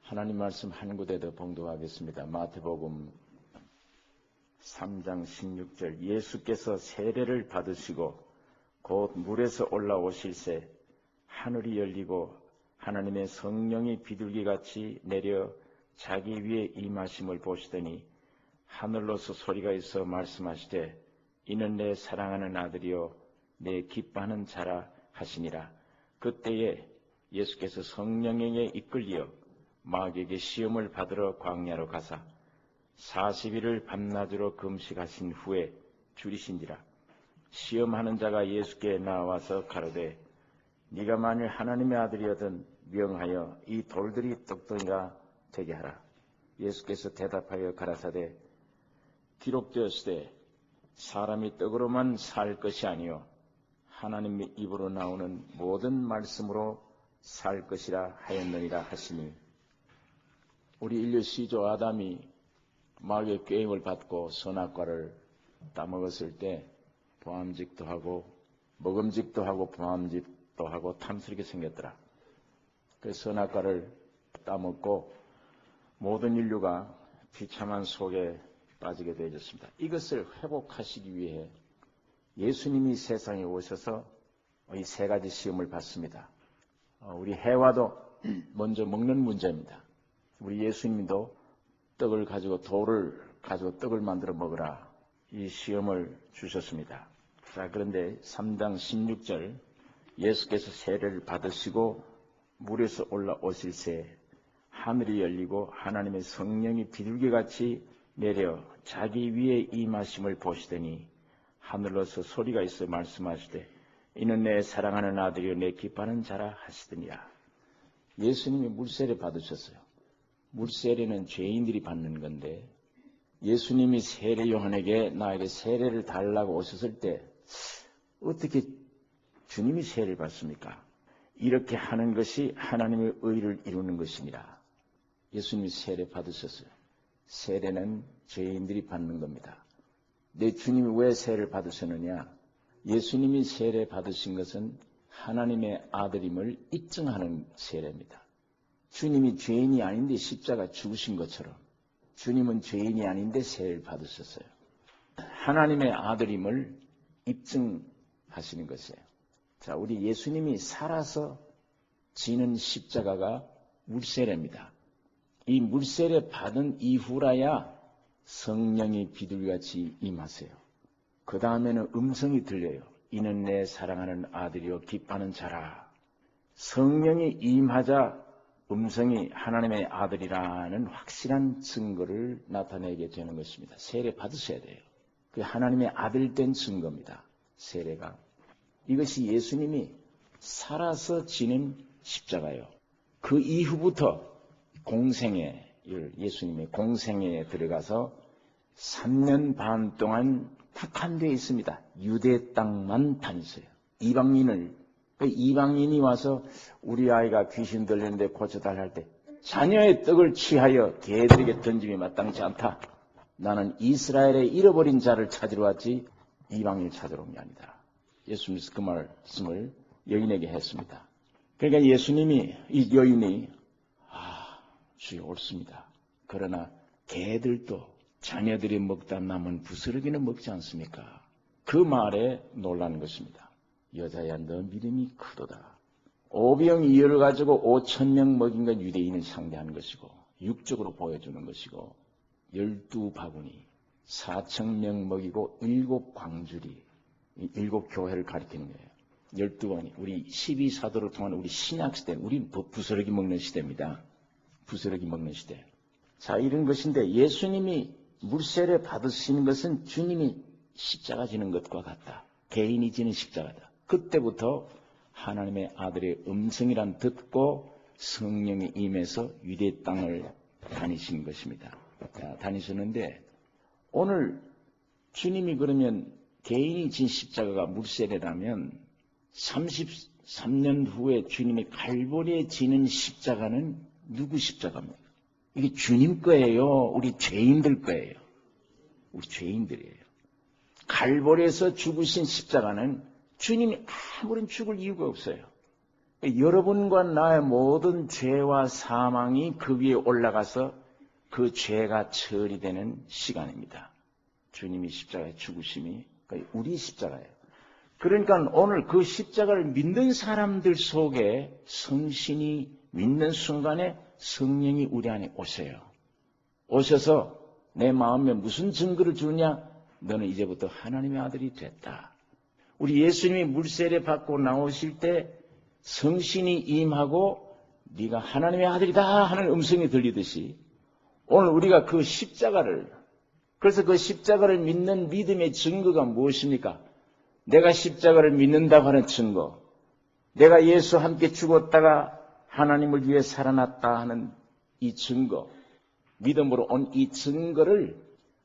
하나님 말씀 한 구대 더 봉독하겠습니다. 마태복음 3장 16절. 예수께서 세례를 받으시고 곧 물에서 올라오실새 하늘이 열리고 하나님의 성령이 비둘기같이 내려 자기 위에 임하심을 보시더니 하늘로서 소리가 있어 말씀하시되 이는 내 사랑하는 아들이요 내 기뻐하는 자라 하시니라. 그때에 예수께서 성령에 이끌려 마귀에게 시험을 받으러 광야로 가사 40일을 밤낮으로 금식하신 후에 줄이신지라. 시험하는 자가 예수께 나와서 가로되 네가 만일 하나님의 아들이거든 명하여 이 돌들이 떡덩이가 되게 하라. 예수께서 대답하여 가라사대 기록되었으되 사람이 떡으로만 살 것이 아니요 하나님의 입으로 나오는 모든 말씀으로 살 것이라 하였느니라 하시니, 우리 인류 시조 아담이 마귀의 꾀임을 받고 선악과를 따먹었을 때 보암직도 하고 먹음직도 하고 보암직도 하고 탐스럽게 생겼더라. 그래서 선악과를 따먹고 모든 인류가 비참한 속에 빠지게 되어졌습니다. 이것을 회복하시기 위해 예수님이 세상에 오셔서 이 세 가지 시험을 받습니다. 우리 해와도 먼저 먹는 문제입니다. 우리 예수님도 떡을 가지고 돌을 가지고 떡을 만들어 먹으라 이 시험을 주셨습니다. 자, 그런데 3장 16절 예수께서 세례를 받으시고 물에서 올라오실새 하늘이 열리고 하나님의 성령이 비둘기같이 내려 자기 위에 임하심을 보시더니 하늘로서 소리가 있어 말씀하시되 이는 내 사랑하는 아들이요 내 기뻐하는 자라 하시더니라. 예수님이 물세례 받으셨어요. 물세례는 죄인들이 받는 건데 예수님이 세례 요한에게 나에게 세례를 달라고 오셨을 때 어떻게 주님이 세례를 받습니까? 이렇게 하는 것이 하나님의 의를 이루는 것이니라. 예수님이 세례 받으셨어요. 세례는 죄인들이 받는 겁니다. 내 주님이 왜 세례를 받으셨느냐? 예수님이 세례 받으신 것은 하나님의 아들임을 입증하는 세례입니다. 주님이 죄인이 아닌데 십자가 죽으신 것처럼 주님은 죄인이 아닌데 세례를 받으셨어요. 하나님의 아들임을 입증하시는 것이에요. 자, 우리 예수님이 살아서 지는 십자가가 물세례입니다. 이 물세례 받은 이후라야 성령이 비둘기같이 임하세요. 그 다음에는 음성이 들려요. 이는 내 사랑하는 아들이요 기뻐하는 자라. 성령이 임하자 음성이 하나님의 아들이라는 확실한 증거를 나타내게 되는 것입니다. 세례 받으셔야 돼요. 그게 하나님의 아들 된 증거입니다. 세례가. 이것이 예수님이 살아서 지는 십자가예요. 그 이후부터 예수님의 공생애에 들어가서 3년 반 동안 국한되어 있습니다. 유대 땅만 다녔어요. 이방인이 와서 우리 아이가 귀신 들리는데 고쳐달라 할 때 자녀의 떡을 취하여 개들에게 던짐이 마땅치 않다. 나는 이스라엘의 잃어버린 자를 찾으러 왔지 이방인을 찾으러 온 게 아니다. 예수님께서 그 말씀을 여인에게 했습니다. 그러니까 예수님이 이 여인이 주여 옳습니다. 그러나 개들도 자녀들이 먹다 남은 부스러기는 먹지 않습니까? 그 말에 놀라는 것입니다. 여자야 너 믿음이 크도다. 오병이어를 가지고 5,000명 먹인 건 유대인을 상대하는 것이고 육적으로 보여주는 것이고 12바구니 4,000명 먹이고 7광주리 7교회를 가리키는 거예요. 12바구니 우리 12사도를 통한 우리 신약시대 우리 부스러기 먹는 시대입니다. 부스러기 먹는 시대. 자, 이런 것인데 예수님이 물세례 받으시는 것은 주님이 십자가 지는 것과 같다. 개인이 지는 십자가다. 그때부터 하나님의 아들의 음성이란 듣고 성령이 임해서 유대 땅을 다니신 것입니다. 자, 다니셨는데 오늘 주님이 그러면 개인이 진 십자가가 물세례라면 33년 후에 주님이 갈보리에 지는 십자가는 누구 십자가입니까? 이게 주님 거예요? 우리 죄인들 거예요? 우리 죄인들이에요. 갈보리에서 죽으신 십자가는 주님이 아무런 죽을 이유가 없어요. 여러분과 나의 모든 죄와 사망이 그 위에 올라가서 그 죄가 처리되는 시간입니다. 주님이 십자가에 죽으심이 우리 십자가예요. 그러니까 오늘 그 십자가를 믿는 사람들 속에 성신이 믿는 순간에 성령이 우리 안에 오세요. 오셔서 내 마음에 무슨 증거를 주느냐? 너는 이제부터 하나님의 아들이 됐다. 우리 예수님이 물세례 받고 나오실 때 성신이 임하고 네가 하나님의 아들이다 하는 음성이 들리듯이 오늘 우리가 그 십자가를, 그래서 그 십자가를 믿는 믿음의 증거가 무엇입니까? 내가 십자가를 믿는다고 하는 증거, 내가 예수와 함께 죽었다가 하나님을 위해 살아났다 하는 이 증거, 믿음으로 온 이 증거를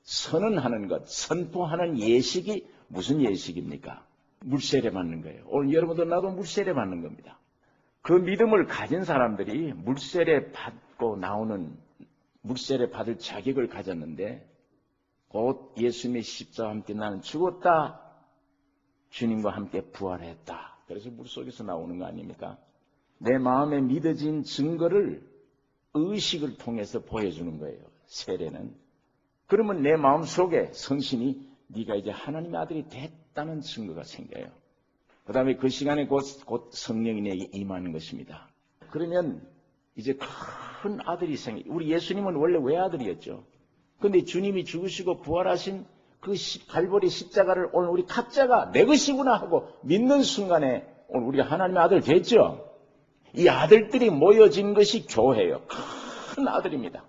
선언하는 것, 선포하는 예식이 무슨 예식입니까? 물세례 받는 거예요. 오늘 여러분도 나도 물세례 받는 겁니다. 그 믿음을 가진 사람들이 물세례 받고 나오는, 물세례 받을 자격을 가졌는데 곧 예수님의 십자가와 함께 나는 죽었다, 주님과 함께 부활했다. 그래서 물속에서 나오는 거 아닙니까? 내 마음에 믿어진 증거를 의식을 통해서 보여주는 거예요. 세례는. 그러면 내 마음 속에 성신이 네가 이제 하나님의 아들이 됐다는 증거가 생겨요. 그 다음에 그 시간에 곧 성령이 내게 임하는 것입니다. 그러면 이제 큰 아들이 생겨요. 우리 예수님은 원래 외아들이었죠. 그런데 주님이 죽으시고 부활하신 그 갈보리 십자가를 오늘 우리 각자가 내 것이구나 하고 믿는 순간에 오늘 우리가 하나님의 아들 됐죠. 이 아들들이 모여진 것이 교회예요. 큰 아들입니다.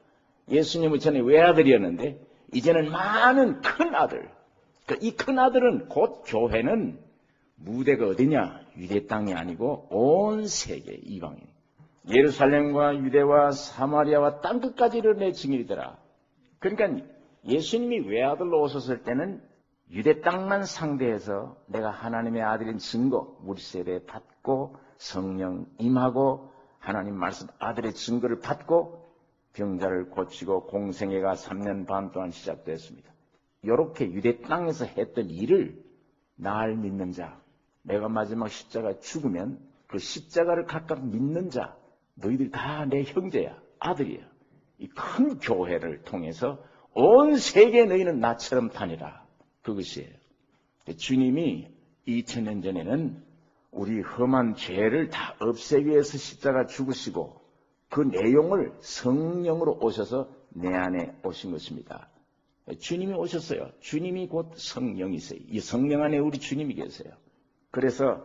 예수님은 전에 외아들이었는데 이제는 많은 큰 아들. 이 큰 아들은 곧 교회는 무대가 어디냐? 유대 땅이 아니고 온 세계 이방인. 예루살렘과 유대와 사마리아와 땅끝까지를 내 증인이더라. 그러니까 예수님이 외아들로 오셨을 때는 유대 땅만 상대해서 내가 하나님의 아들인 증거, 물세례 받고 성령 임하고 하나님 말씀 아들의 증거를 받고 병자를 고치고 공생애가 3년 반 동안 시작됐습니다. 이렇게 유대 땅에서 했던 일을 날 믿는 자, 내가 마지막 십자가에 죽으면 그 십자가를 각각 믿는 자, 너희들 다 내 형제야, 아들이야. 이 큰 교회를 통해서 온 세계 너희는 나처럼 다니라. 그것이에요. 주님이 2000년 전에는 우리 험한 죄를 다 없애기 위해서 십자가 죽으시고 그 내용을 성령으로 오셔서 내 안에 오신 것입니다. 주님이 오셨어요. 주님이 곧 성령이세요. 이 성령 안에 우리 주님이 계세요. 그래서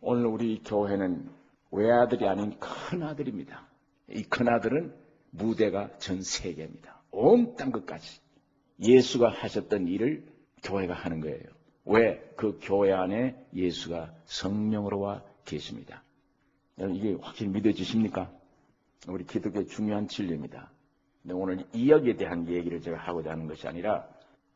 오늘 우리 교회는 외아들이 아닌 큰 아들입니다. 이 큰 아들은 무대가 전 세계입니다. 온 땅끝까지 예수가 하셨던 일을 교회가 하는 거예요. 왜? 그 교회 안에 예수가 성령으로 와 계십니다. 이게 확실히 믿어지십니까? 우리 기독교의 중요한 진리입니다. 근데 오늘 이야기에 대한 얘기를 제가 하고자 하는 것이 아니라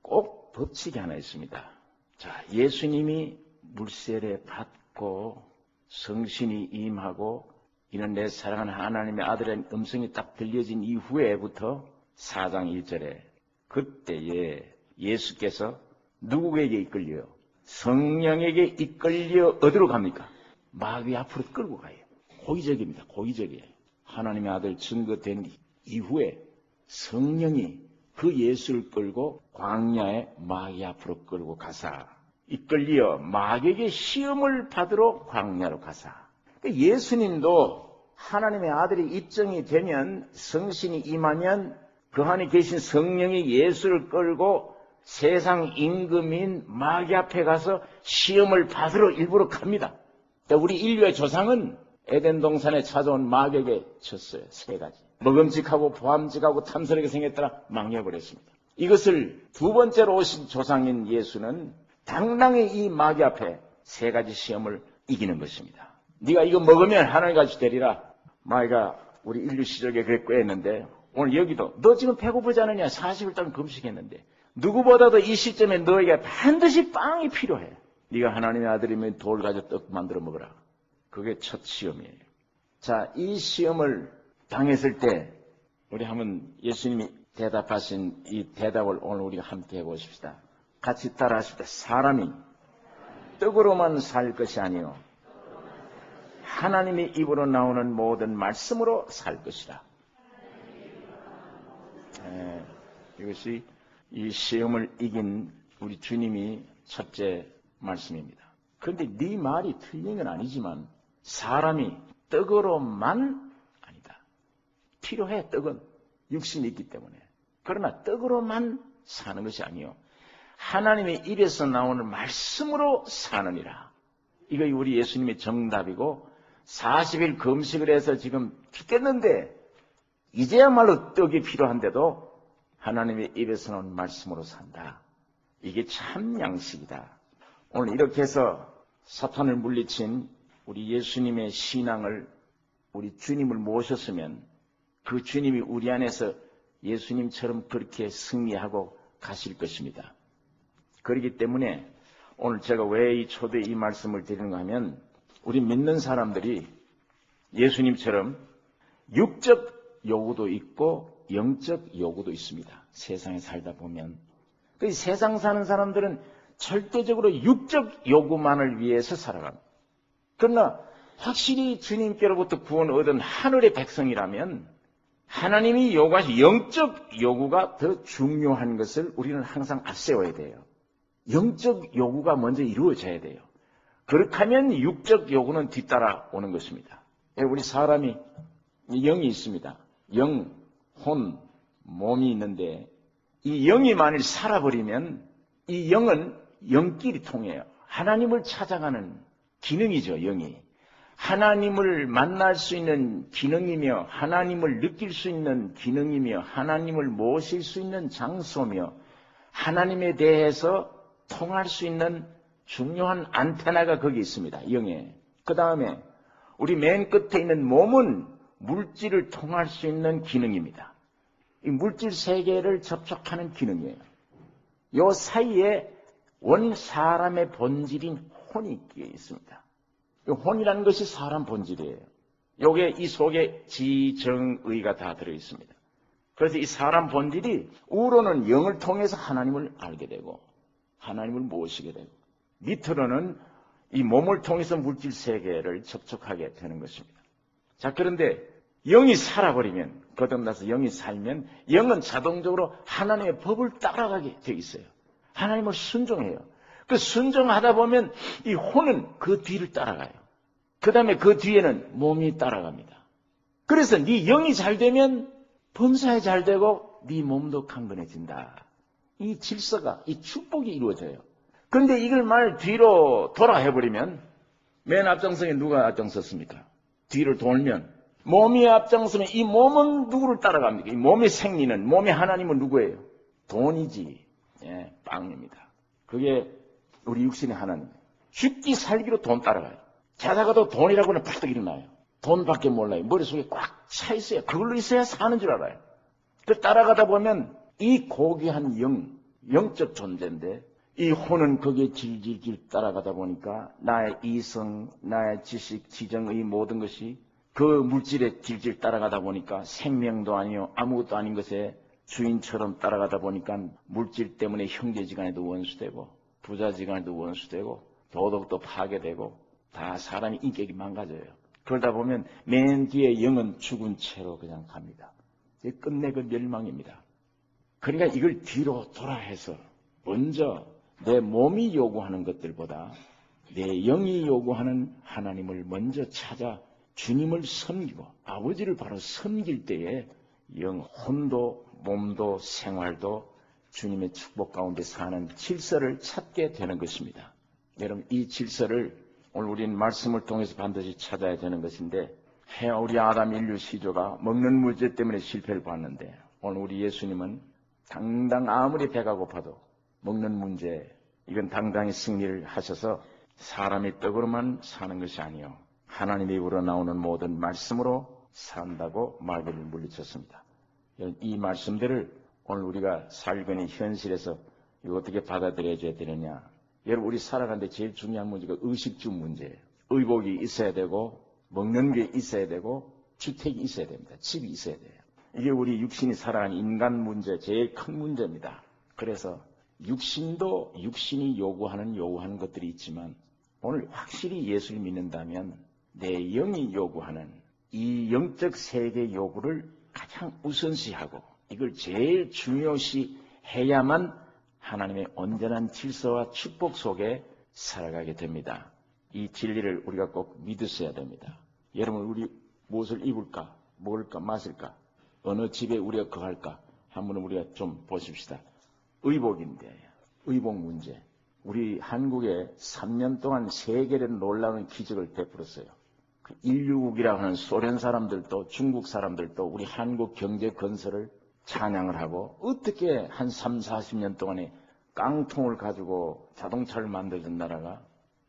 꼭 법칙이 하나 있습니다. 자, 예수님이 물세례 받고 성신이 임하고 이는 내 사랑하는 하나님의 아들의 음성이 딱 들려진 이후에부터 4장 1절에 그때에 예수께서 누구에게 이끌려요? 성령에게 이끌려 어디로 갑니까? 마귀 앞으로 끌고 가요. 고의적입니다. 고의적이에요. 하나님의 아들 증거된 이후에 성령이 그 예수를 끌고 광야에 마귀 앞으로 끌고 가사 이끌려 마귀에게 시험을 받으러 광야로 가사. 예수님도 하나님의 아들이 입증이 되면 성신이 임하면 그 안에 계신 성령이 예수를 끌고 세상 임금인 마귀 앞에 가서 시험을 받으러 일부러 갑니다. 우리 인류의 조상은 에덴 동산에 찾아온 마귀에게 쳤어요. 3가지. 먹음직하고 보암직하고 탐스럽게 생겼더라 망해버렸습니다. 이것을 두 번째로 오신 조상인 예수는 당당히 이 마귀 앞에 3가지 시험을 이기는 것입니다. 네가 이거 먹으면 하나님같이 되리라. 마귀가 우리 인류 시절에 그랬고 했는데 오늘 여기도 너 지금 배고프지 않느냐? 40일 동안 금식했는데 누구보다도 이 시점에 너에게 반드시 빵이 필요해. 네가 하나님의 아들이면 돌 가져 떡 만들어 먹으라. 그게 첫 시험이에요. 자, 이 시험을 당했을 때 우리 한번 예수님이 대답하신 이 대답을 오늘 우리가 함께 해보십시다. 같이 따라하십시다. 사람이 떡으로만 살 것이 아니요 하나님의 입으로 나오는 모든 말씀으로 살 것이라. 이것이 이 시험을 이긴 우리 주님이 첫째 말씀입니다. 그런데 네 말이 틀린 건 아니지만 사람이 떡으로만 아니다. 필요해. 떡은 육신이 있기 때문에. 그러나 떡으로만 사는 것이 아니요, 하나님의 입에서 나오는 말씀으로 사느니라. 이거 우리 예수님의 정답이고, 40일 금식을 해서 지금 죽겠는데 이제야말로 떡이 필요한데도 하나님의 입에서 나오는 말씀으로 산다. 이게 참 양식이다. 오늘 이렇게 해서 사탄을 물리친 우리 예수님의 신앙을, 우리 주님을 모셨으면 그 주님이 우리 안에서 예수님처럼 그렇게 승리하고 가실 것입니다. 그렇기 때문에 오늘 제가 왜 이 초대에 이 말씀을 드리는가 하면, 우리 믿는 사람들이 예수님처럼 육적 요구도 있고 영적 요구도 있습니다. 세상에 살다 보면. 그 세상 사는 사람들은 절대적으로 육적 요구만을 위해서 살아갑니다. 그러나 확실히 주님께로부터 구원 얻은 하늘의 백성이라면 하나님이 요구하신 영적 요구가 더 중요한 것을 우리는 항상 앞세워야 돼요. 영적 요구가 먼저 이루어져야 돼요. 그렇게 하면 육적 요구는 뒤따라오는 것입니다. 우리 사람이 영이 있습니다. 영, 혼, 몸이 있는데 이 영이 만일 살아버리면 이 영은 영끼리 통해요. 하나님을 찾아가는 기능이죠, 영이. 하나님을 만날 수 있는 기능이며, 하나님을 느낄 수 있는 기능이며, 하나님을 모실 수 있는 장소며, 하나님에 대해서 통할 수 있는 중요한 안테나가 거기 있습니다, 영에. 그 다음에 우리 맨 끝에 있는 몸은 물질을 통할 수 있는 기능입니다. 이 물질 세계를 접촉하는 기능이에요. 요 사이에 원 사람의 본질인 혼이 있습니다. 이 혼이라는 것이 사람 본질이에요. 요게 이 속에 지정의가 다 들어있습니다. 그래서 이 사람 본질이 우로는 영을 통해서 하나님을 알게 되고 하나님을 모시게 되고, 밑으로는 이 몸을 통해서 물질 세계를 접촉하게 되는 것입니다. 자, 그런데 영이 살아버리면, 거듭나서 영이 살면 영은 자동적으로 하나님의 법을 따라가게 되어 있어요. 하나님을 순종해요. 그 순종하다 보면 이 혼은 그 뒤를 따라가요. 그 다음에 그 뒤에는 몸이 따라갑니다. 그래서 네 영이 잘 되면 범사에 잘 되고 네 몸도 강건해진다. 이 질서가, 이 축복이 이루어져요. 그런데 이걸 말 뒤로 돌아 해버리면, 맨 앞장서에 누가 앞장섰습니까? 뒤를 돌면 몸이 앞장서면 이 몸은 누구를 따라갑니까? 이 몸의 생리는, 몸의 하나님은 누구예요? 돈이지. 예, 빵입니다. 그게 우리 육신의 하나님. 죽기 살기로 돈 따라가요. 자다가도 돈이라고 하면 벌떡 일어나요. 돈밖에 몰라요. 머릿속에 꽉 차 있어요. 그걸로 있어야 사는 줄 알아요. 그 따라가다 보면 이 고귀한 영적 존재인데 이 혼은 거기에 질질질 따라가다 보니까 나의 이성, 나의 지식, 지정의 모든 것이 그 물질에 질질 따라가다 보니까 생명도 아니요 아무것도 아닌 것에 주인처럼 따라가다 보니까 물질 때문에 형제지간에도 원수되고 부자지간에도 원수되고 도덕도 파괴되고 다 사람의 인격이 망가져요. 그러다 보면 맨 뒤에 영은 죽은 채로 그냥 갑니다. 끝내 그 멸망입니다. 그러니까 이걸 뒤로 돌아해서 먼저 내 몸이 요구하는 것들보다 내 영이 요구하는 하나님을 먼저 찾아 주님을 섬기고 아버지를 바로 섬길 때에 영, 혼도 몸도 생활도 주님의 축복 가운데 사는 질서를 찾게 되는 것입니다. 여러분, 이 질서를 오늘 우리는 말씀을 통해서 반드시 찾아야 되는 것인데, 우리 아담 인류 시조가 먹는 문제 때문에 실패를 봤는데 오늘 우리 예수님은 당당 아무리 배가 고파도 먹는 문제, 이건 당당히 승리를 하셔서 사람의 떡으로만 사는 것이 아니요 하나님의 입으로 나오는 모든 말씀으로 산다고 마귀를 물리쳤습니다. 이 말씀들을 오늘 우리가 살고 있는 현실에서 이거 어떻게 받아들여줘야 되느냐. 여러분, 우리 살아가는데 제일 중요한 문제가 의식주 문제예요. 의복이 있어야 되고 먹는 게 있어야 되고 주택이 있어야 됩니다. 집이 있어야 돼요. 이게 우리 육신이 살아가는 인간 문제, 제일 큰 문제입니다. 그래서 육신도 육신이 요구하는 것들이 있지만 오늘 확실히 예수를 믿는다면 내 영이 요구하는 이 영적 세계 요구를 가장 우선시하고 이걸 제일 중요시 해야만 하나님의 온전한 질서와 축복 속에 살아가게 됩니다. 이 진리를 우리가 꼭 믿으셔야 됩니다. 여러분, 우리 무엇을 입을까, 먹을까, 마실까, 어느 집에 우리가 거할까 한번 우리가 좀 보십시다. 의복인데, 의복 문제. 우리 한국에 3년 동안 세계를 놀라운 기적을 베풀었어요. 그 인류국이라고 하는 소련 사람들도 중국 사람들도 우리 한국 경제 건설을 찬양을 하고 어떻게 한 3, 40년 동안에 깡통을 가지고 자동차를 만들던 나라가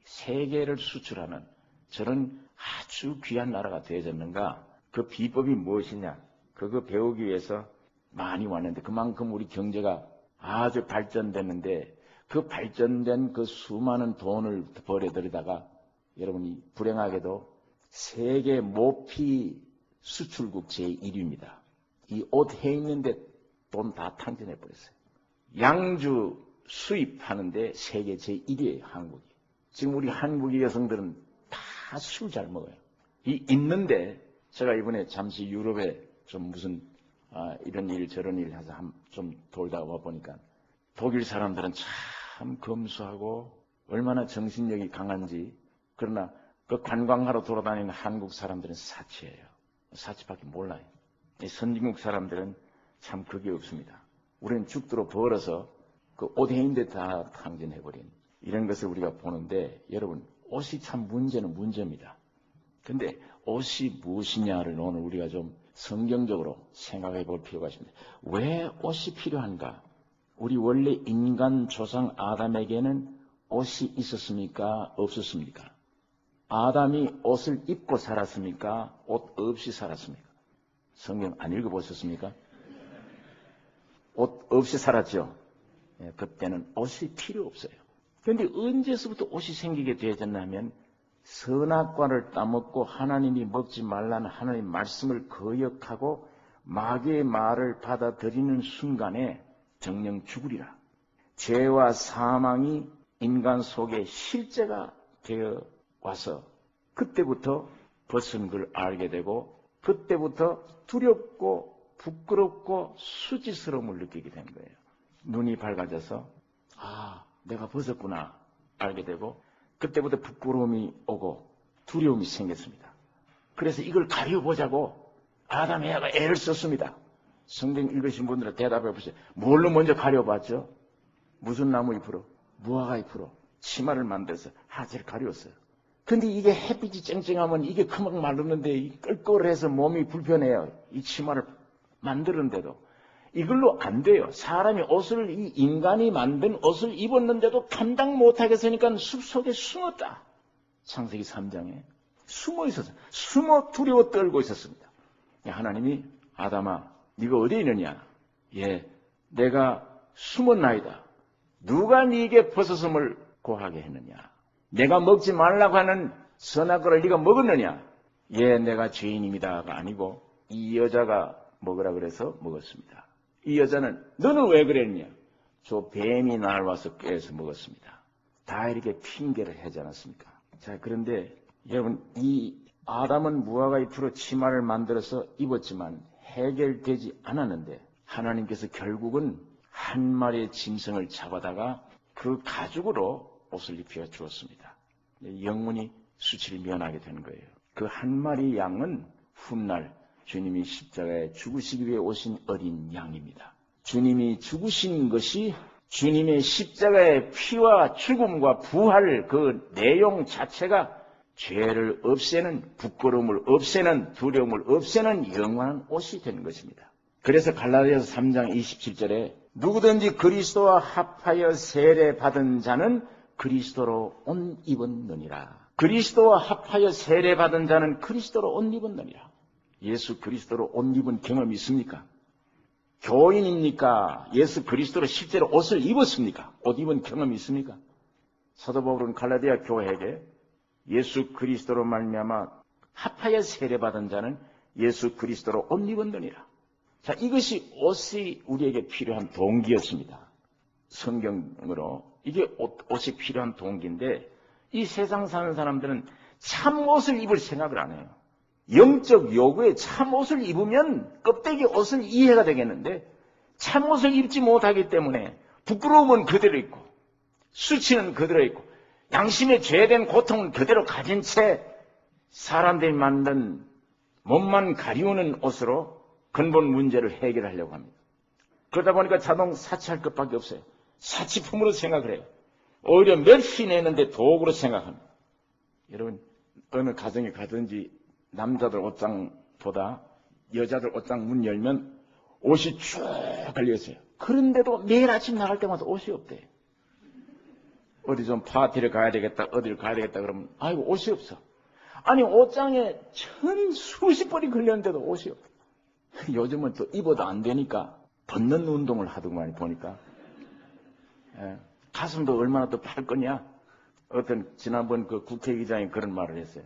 세계를 수출하는 저런 아주 귀한 나라가 되어졌는가? 그 비법이 무엇이냐? 그거 배우기 위해서 많이 왔는데 그만큼 우리 경제가 아주 발전됐는데 그 발전된 그 수많은 돈을 벌여들이다가 여러분이 불행하게도 세계 모피 수출국 제1위입니다. 이 옷 해 있는데 돈 다 탕진해버렸어요. 양주 수입하는데 세계 제1위예요, 한국이. 지금 우리 한국의 여성들은 다 술 잘 먹어요. 이 있는데 제가 이번에 잠시 유럽에 좀 무슨 이런 일 저런 일 해서 좀 돌다 와 보니까 독일 사람들은 참 검소하고 얼마나 정신력이 강한지. 그러나 그 관광하러 돌아다니는 한국 사람들은 사치예요. 사치밖에 몰라요. 이 선진국 사람들은 참 그게 없습니다. 우리는 죽도록 벌어서 그 옷 해인데 다 탕진해버린 이런 것을 우리가 보는데 여러분 옷이 참 문제는 문제입니다. 근데 옷이 무엇이냐를 오늘 우리가 좀 성경적으로 생각해 볼 필요가 있습니다. 왜 옷이 필요한가? 우리 원래 인간 조상 아담에게는 옷이 있었습니까? 없었습니까? 아담이 옷을 입고 살았습니까? 옷 없이 살았습니까? 성경 안 읽어보셨습니까? 옷 없이 살았죠. 그때는 옷이 필요 없어요. 그런데 언제서부터 옷이 생기게 되었나 하면 선악과를 따먹고 하나님이 먹지 말라는 하나님 말씀을 거역하고 마귀의 말을 받아들이는 순간에 정령 죽으리라. 죄와 사망이 인간 속에 실제가 되어 와서 그때부터 벗은 걸 알게 되고 그때부터 두렵고 부끄럽고 수치스러움을 느끼게 된 거예요. 눈이 밝아져서 내가 벗었구나 알게 되고 그때부터 부끄러움이 오고 두려움이 생겼습니다. 그래서 이걸 가려보자고 아담 에바가 애를 썼습니다. 성경 읽으신 분들은 대답해 보세요. 뭘로 먼저 가려봤죠? 무슨 나무 잎으로? 무화과 잎으로 치마를 만들어서 하체를 가려웠어요. 근데 이게 햇빛이 쨍쨍하면 이게 금방 마르는데 끌끌해서 몸이 불편해요. 이 치마를 만드는데도 이걸로 안 돼요. 사람이 옷을 이 인간이 만든 옷을 입었는데도 감당 못하겠으니까 숲속에 숨었다. 창세기 3장에 숨어 있었어요. 숨어 두려워 떨고 있었습니다. 하나님이 아담아 네가 어디에 있느냐? 내가 숨었나이다. 누가 네게 벗어섬을 고하게 했느냐? 내가 먹지 말라고 하는 선악과를 네가 먹었느냐? 내가 죄인입니다가 아니고 이 여자가 먹으라 그래서 먹었습니다. 이 여자는 너는 왜 그랬냐? 저 뱀이 날 와서 깨서 먹었습니다. 다 이렇게 핑계를 하지 않았습니까? 자, 그런데 여러분 이 아담은 무화과 잎으로 치마를 만들어서 입었지만 해결되지 않았는데 하나님께서 결국은 한 마리의 짐승을 잡아다가 그 가죽으로 옷을 입혀 주었습니다. 영원히 수치를 면하게 되는 거예요. 그 한 마리 양은 훗날 주님이 십자가에 죽으시기 위해 오신 어린 양입니다. 주님이 죽으신 것이 주님의 십자가의 피와 죽음과 부활 그 내용 자체가 죄를 없애는, 부끄러움을 없애는, 두려움을 없애는 영원한 옷이 되는 것입니다. 그래서 갈라디아서 3장 27절에 누구든지 그리스도와 합하여 세례받은 자는 그리스도로 옷 입었느니라. 그리스도와 합하여 세례받은 자는 그리스도로 옷 입었느니라. 예수 그리스도로 옷 입은 경험이 있습니까? 교인입니까? 예수 그리스도로 실제로 옷을 입었습니까? 옷 입은 경험이 있습니까? 사도 바울은 갈라디아 교회에게 예수 그리스도로 말미암아 합하여 세례받은 자는 예수 그리스도로 옷 입었느니라. 자, 이것이 옷이 우리에게 필요한 동기였습니다. 성경으로 이게 옷이 필요한 동기인데 이 세상 사는 사람들은 참옷을 입을 생각을 안 해요. 영적 요구에 참옷을 입으면 껍데기 옷을 이해가 되겠는데 참옷을 입지 못하기 때문에 부끄러움은 그대로 있고 수치는 그대로 있고 양심의 죄된 고통은 그대로 가진 채 사람들이 만든 몸만 가리우는 옷으로 근본 문제를 해결하려고 합니다. 그러다 보니까 자동 사치할 것밖에 없어요. 사치품으로 생각을 해요. 오히려 멸시 내는데 도구로 생각합니다. 여러분 어느 가정에 가든지 남자들 옷장보다 여자들 옷장 문 열면 옷이 쭉 걸려있어요. 그런데도 매일 아침 나갈 때마다 옷이 없대. 어디 좀 파티를 가야 되겠다, 어디를 가야 되겠다 그러면 아이고 옷이 없어. 아니 옷장에 수십 벌이 걸렸는데도 옷이 없어. 요즘은 또 입어도 안 되니까 벗는 운동을 하더구만 보니까. 가슴도 얼마나 더 팔 거냐? 지난번 그 국회의장이 그런 말을 했어요.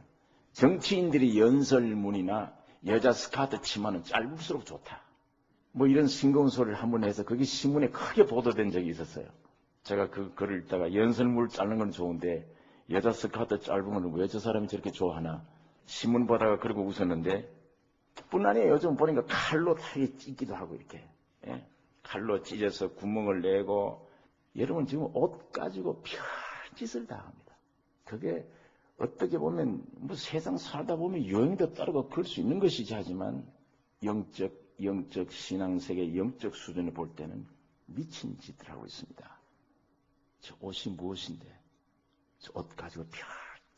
정치인들이 연설문이나 여자 스카트 치마는 짧을수록 좋다. 뭐 이런 싱거운 소리를 한번 해서 그게 신문에 크게 보도된 적이 있었어요. 제가 그 글을 읽다가 연설문을 자르는 건 좋은데 여자 스카트 짧으면 왜 저 사람이 저렇게 좋아하나 신문 보다가 그러고 웃었는데 뿐 아니에요. 요즘 보니까 칼로 다 찢기도 하고 이렇게 칼로 찢어서 구멍을 내고 여러분 지금 옷 가지고 별짓을 다 합니다. 그게 어떻게 보면 뭐 세상 살다 보면 유행도 따르고 그럴 수 있는 것이지 하지만 영적 신앙세계 영적 수준을 볼 때는 미친 짓을 하고 있습니다. 저 옷이 무엇인데 저 옷 가지고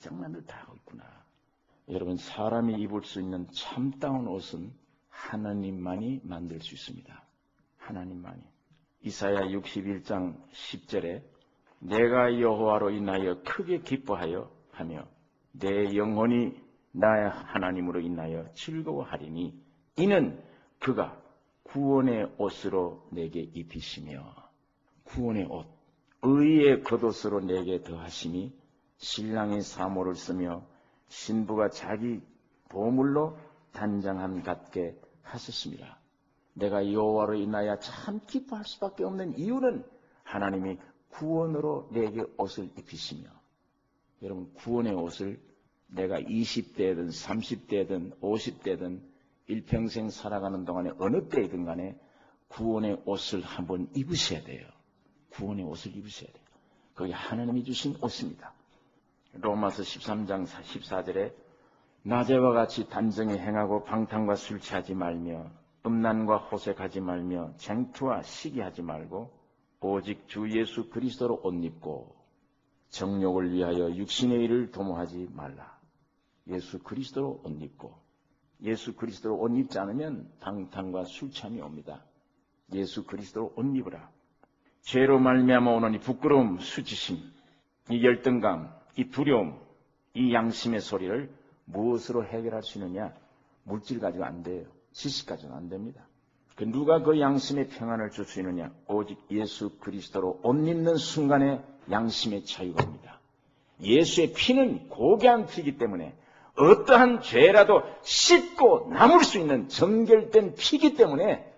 별장난을 다 하고 있구나. 여러분 사람이 입을 수 있는 참다운 옷은 하나님만이 만들 수 있습니다. 하나님만이. 이사야 61장 10절에 내가 여호와로 인하여 크게 기뻐하여 하며 내 영혼이 나의 하나님으로 인하여 즐거워하리니 이는 그가 구원의 옷으로 내게 입히시며 구원의 옷 의의 겉옷으로 내게 더하시니 신랑이 사모를 쓰며 신부가 자기 보물로 단장함 같게 하셨습니다. 내가 여호와로 인하여 참 기뻐할 수밖에 없는 이유는 하나님이 구원으로 내게 옷을 입히시며 여러분 구원의 옷을 내가 20대든 30대든 50대든 일평생 살아가는 동안에 어느 때이든 간에 구원의 옷을 한번 입으셔야 돼요. 구원의 옷을 입으셔야 돼요. 그게 하나님이 주신 옷입니다. 로마서 13장 14절에 낮에와 같이 단정히 행하고 방탕과 술 취하지 말며 음란과 호색하지 말며 쟁투와 시기하지 말고 오직 주 예수 그리스도로 옷 입고 정욕을 위하여 육신의 일을 도모하지 말라. 예수 그리스도로 옷 입고 예수 그리스도로 옷 입지 않으면 방탕과 술 취함이 옵니다. 예수 그리스도로 옷 입으라. 죄로 말미암아 오노니 부끄러움, 수치심, 이 열등감, 이 두려움, 이 양심의 소리를 무엇으로 해결할 수 있느냐? 물질 가지고 안 돼요. 지식 가지고는 안 됩니다. 누가 그 양심의 평안을 줄 수 있느냐? 오직 예수 그리스도로 옷 입는 순간에 양심의 자유가 옵니다. 예수의 피는 고귀한 피이기 때문에 어떠한 죄라도 씻고 남을 수 있는 정결된 피이기 때문에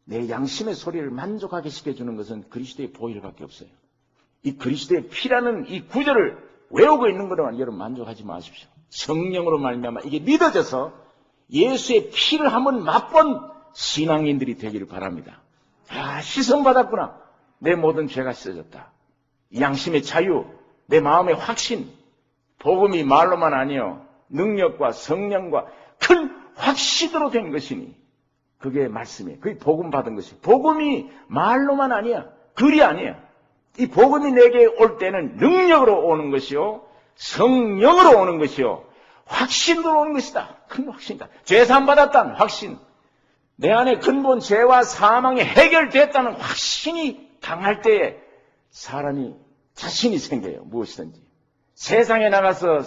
내 양심의 소리를 만족하게 시켜주는 것은 그리스도의 보혈밖에 없어요. 이 그리스도의 피라는 이 구절을 외우고 있는 것으로만 여러분 만족하지 마십시오. 성령으로 말미암아 이게 믿어져서 예수의 피를 한번 맛본 신앙인들이 되기를 바랍니다. 아, 시선받았구나. 내 모든 죄가 씻어졌다. 양심의 자유, 내 마음의 확신, 복음이 말로만 아니요 능력과 성령과 큰 확신으로 된 것이니 그게 말씀이에요. 그게 복음 받은 것이에요. 복음이 말로만 아니야. 글이 아니야. 이 복음이 내게 올 때는 능력으로 오는 것이요 성령으로 오는 것이요 확신으로 오는 것이다. 큰 확신이다. 죄사함 받았다는 확신, 내 안에 근본 죄와 사망이 해결됐다는 확신이 강할 때에 사람이 자신이 생겨요. 무엇이든지. 세상에 나가서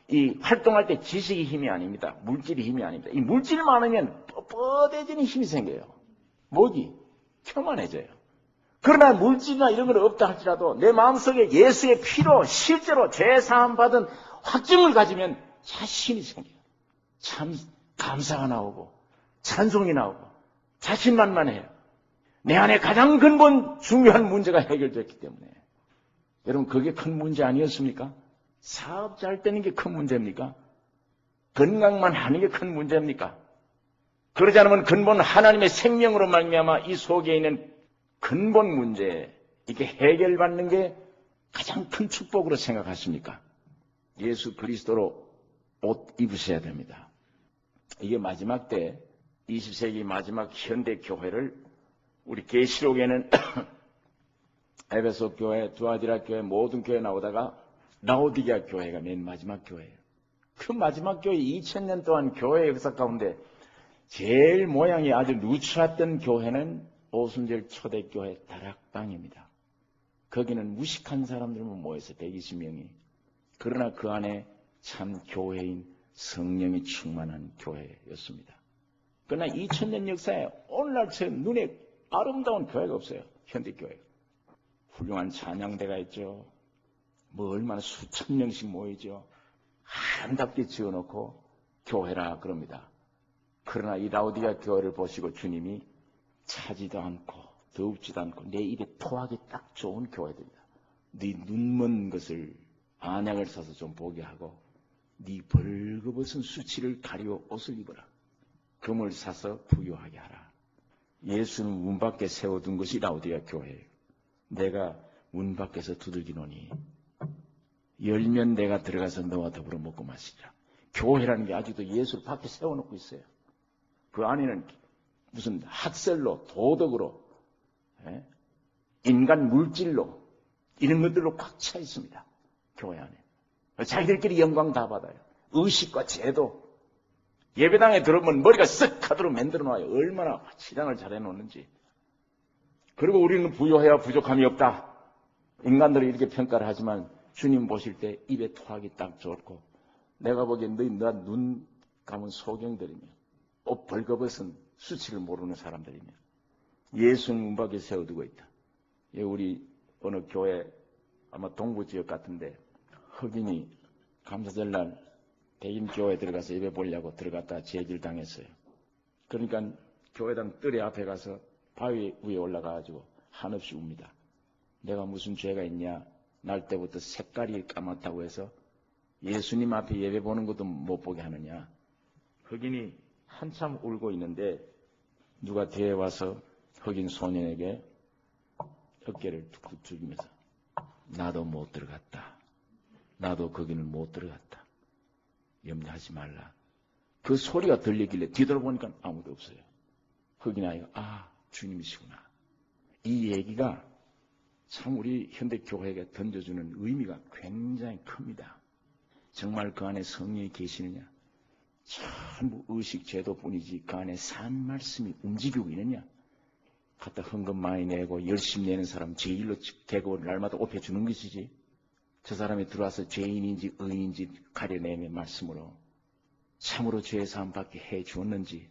이 활동할 때 지식이 힘이 아닙니다. 물질이 힘이 아닙니다. 이 물질 많으면 뻣뻣해지는 힘이 생겨요. 목이 켜만해져요. 그러나 물질이나 이런 건 없다 할지라도 내 마음속에 예수의 피로 실제로 죄사함 받은 확증을 가지면 자신이 생겨요. 참 감사가 나오고 찬송이 나오고 자신만만해요. 내 안에 가장 근본 중요한 문제가 해결됐기 때문에. 여러분 그게 큰 문제 아니었습니까? 사업 잘 되는 게 큰 문제입니까? 건강만 하는 게 큰 문제입니까? 그러지 않으면 근본 하나님의 생명으로 말미암아 이 속에 있는 근본 문제, 이게 해결받는 게 가장 큰 축복으로 생각하십니까? 예수 그리스도로 옷 입으셔야 됩니다. 이게 마지막 때 20세기 마지막 현대 교회를 우리 계시록에는 에베소 교회, 두아디라 교회, 모든 교회 나오다가 라오디게아 교회가 맨 마지막 교회예요. 그 마지막 교회 2000년 동안 교회 역사 가운데 제일 모양이 아주 누추했던 교회는 오순절 초대교회 다락방입니다. 거기는 무식한 사람들만 모여서 120명이. 그러나 그 안에 참 교회인 성령이 충만한 교회였습니다. 그러나 2000년 역사에 오늘날 제 눈에 아름다운 교회가 없어요. 현대교회가. 훌륭한 찬양대가 있죠. 뭐 얼마나 수천 명씩 모이죠. 아름답게 지어놓고 교회라 그럽니다. 그러나 이 라오디게아 교회를 보시고 주님이 차지도 않고 더웁지도 않고 내 입에 토하기 딱 좋은 교회들이다. 네 눈먼 것을 안약을 사서 좀 보게 하고 네 벌거벗은 수치를 가리워 옷을 입어라. 금을 사서 부유하게 하라. 예수는 문 밖에 세워둔 것이 라오디게아 교회예요. 내가 문 밖에서 두들기노니 열면 내가 들어가서 너와 더불어 먹고 마시자. 교회라는 게 아직도 예수를 밖에 세워놓고 있어요. 그 안에는 무슨 학설로, 도덕으로, 인간 물질로 이런 것들로 꽉 차 있습니다. 교회 안에. 자기들끼리 영광 다 받아요. 의식과 제도. 예배당에 들어오면 머리가 쓱 하도록 만들어 놔요. 얼마나 치장을 잘 해놓는지. 그리고 우리는 부유해야 부족함이 없다. 인간들이 이렇게 평가를 하지만 주님 보실 때 입에 토하기 딱 좋고 내가 보기엔 너 눈 감은 소경들이며 옷 벌거벗은 수치를 모르는 사람들이며 예수는 문 밖에 세워두고 있다. 우리 어느 교회 아마 동부지역 같은데 흑인이 감사절날 대인교회 들어가서 예배 보려고 들어갔다 제질당했어요. 그러니까 교회당 뜰에 앞에 가서 바위 위에 올라가가지고 한없이 웁니다. 내가 무슨 죄가 있냐? 날 때부터 색깔이 까맣다고 해서 예수님 앞에 예배 보는 것도 못 보게 하느냐? 흑인이 한참 울고 있는데 누가 뒤에 와서 흑인 소년에게 어깨를 툭툭 죽이면서 나도 못 들어갔다. 나도 거기는 못 들어갔다. 염려하지 말라. 그 소리가 들리길래 뒤돌아보니까 아무도 없어요. 흑인 아이가 주님이시구나. 이 얘기가 참 우리 현대교회가 던져주는 의미가 굉장히 큽니다. 정말 그 안에 성령이 계시느냐? 전부 의식 제도뿐이지 그 안에 산 말씀이 움직이고 있느냐? 갖다 헌금 많이 내고 열심히 내는 사람 제일로 계급을 날마다 업혀주는 것이지. 저 사람이 들어와서 죄인인지 의인인지 가려내는 말씀으로 참으로 죄 사함 받게 해주었는지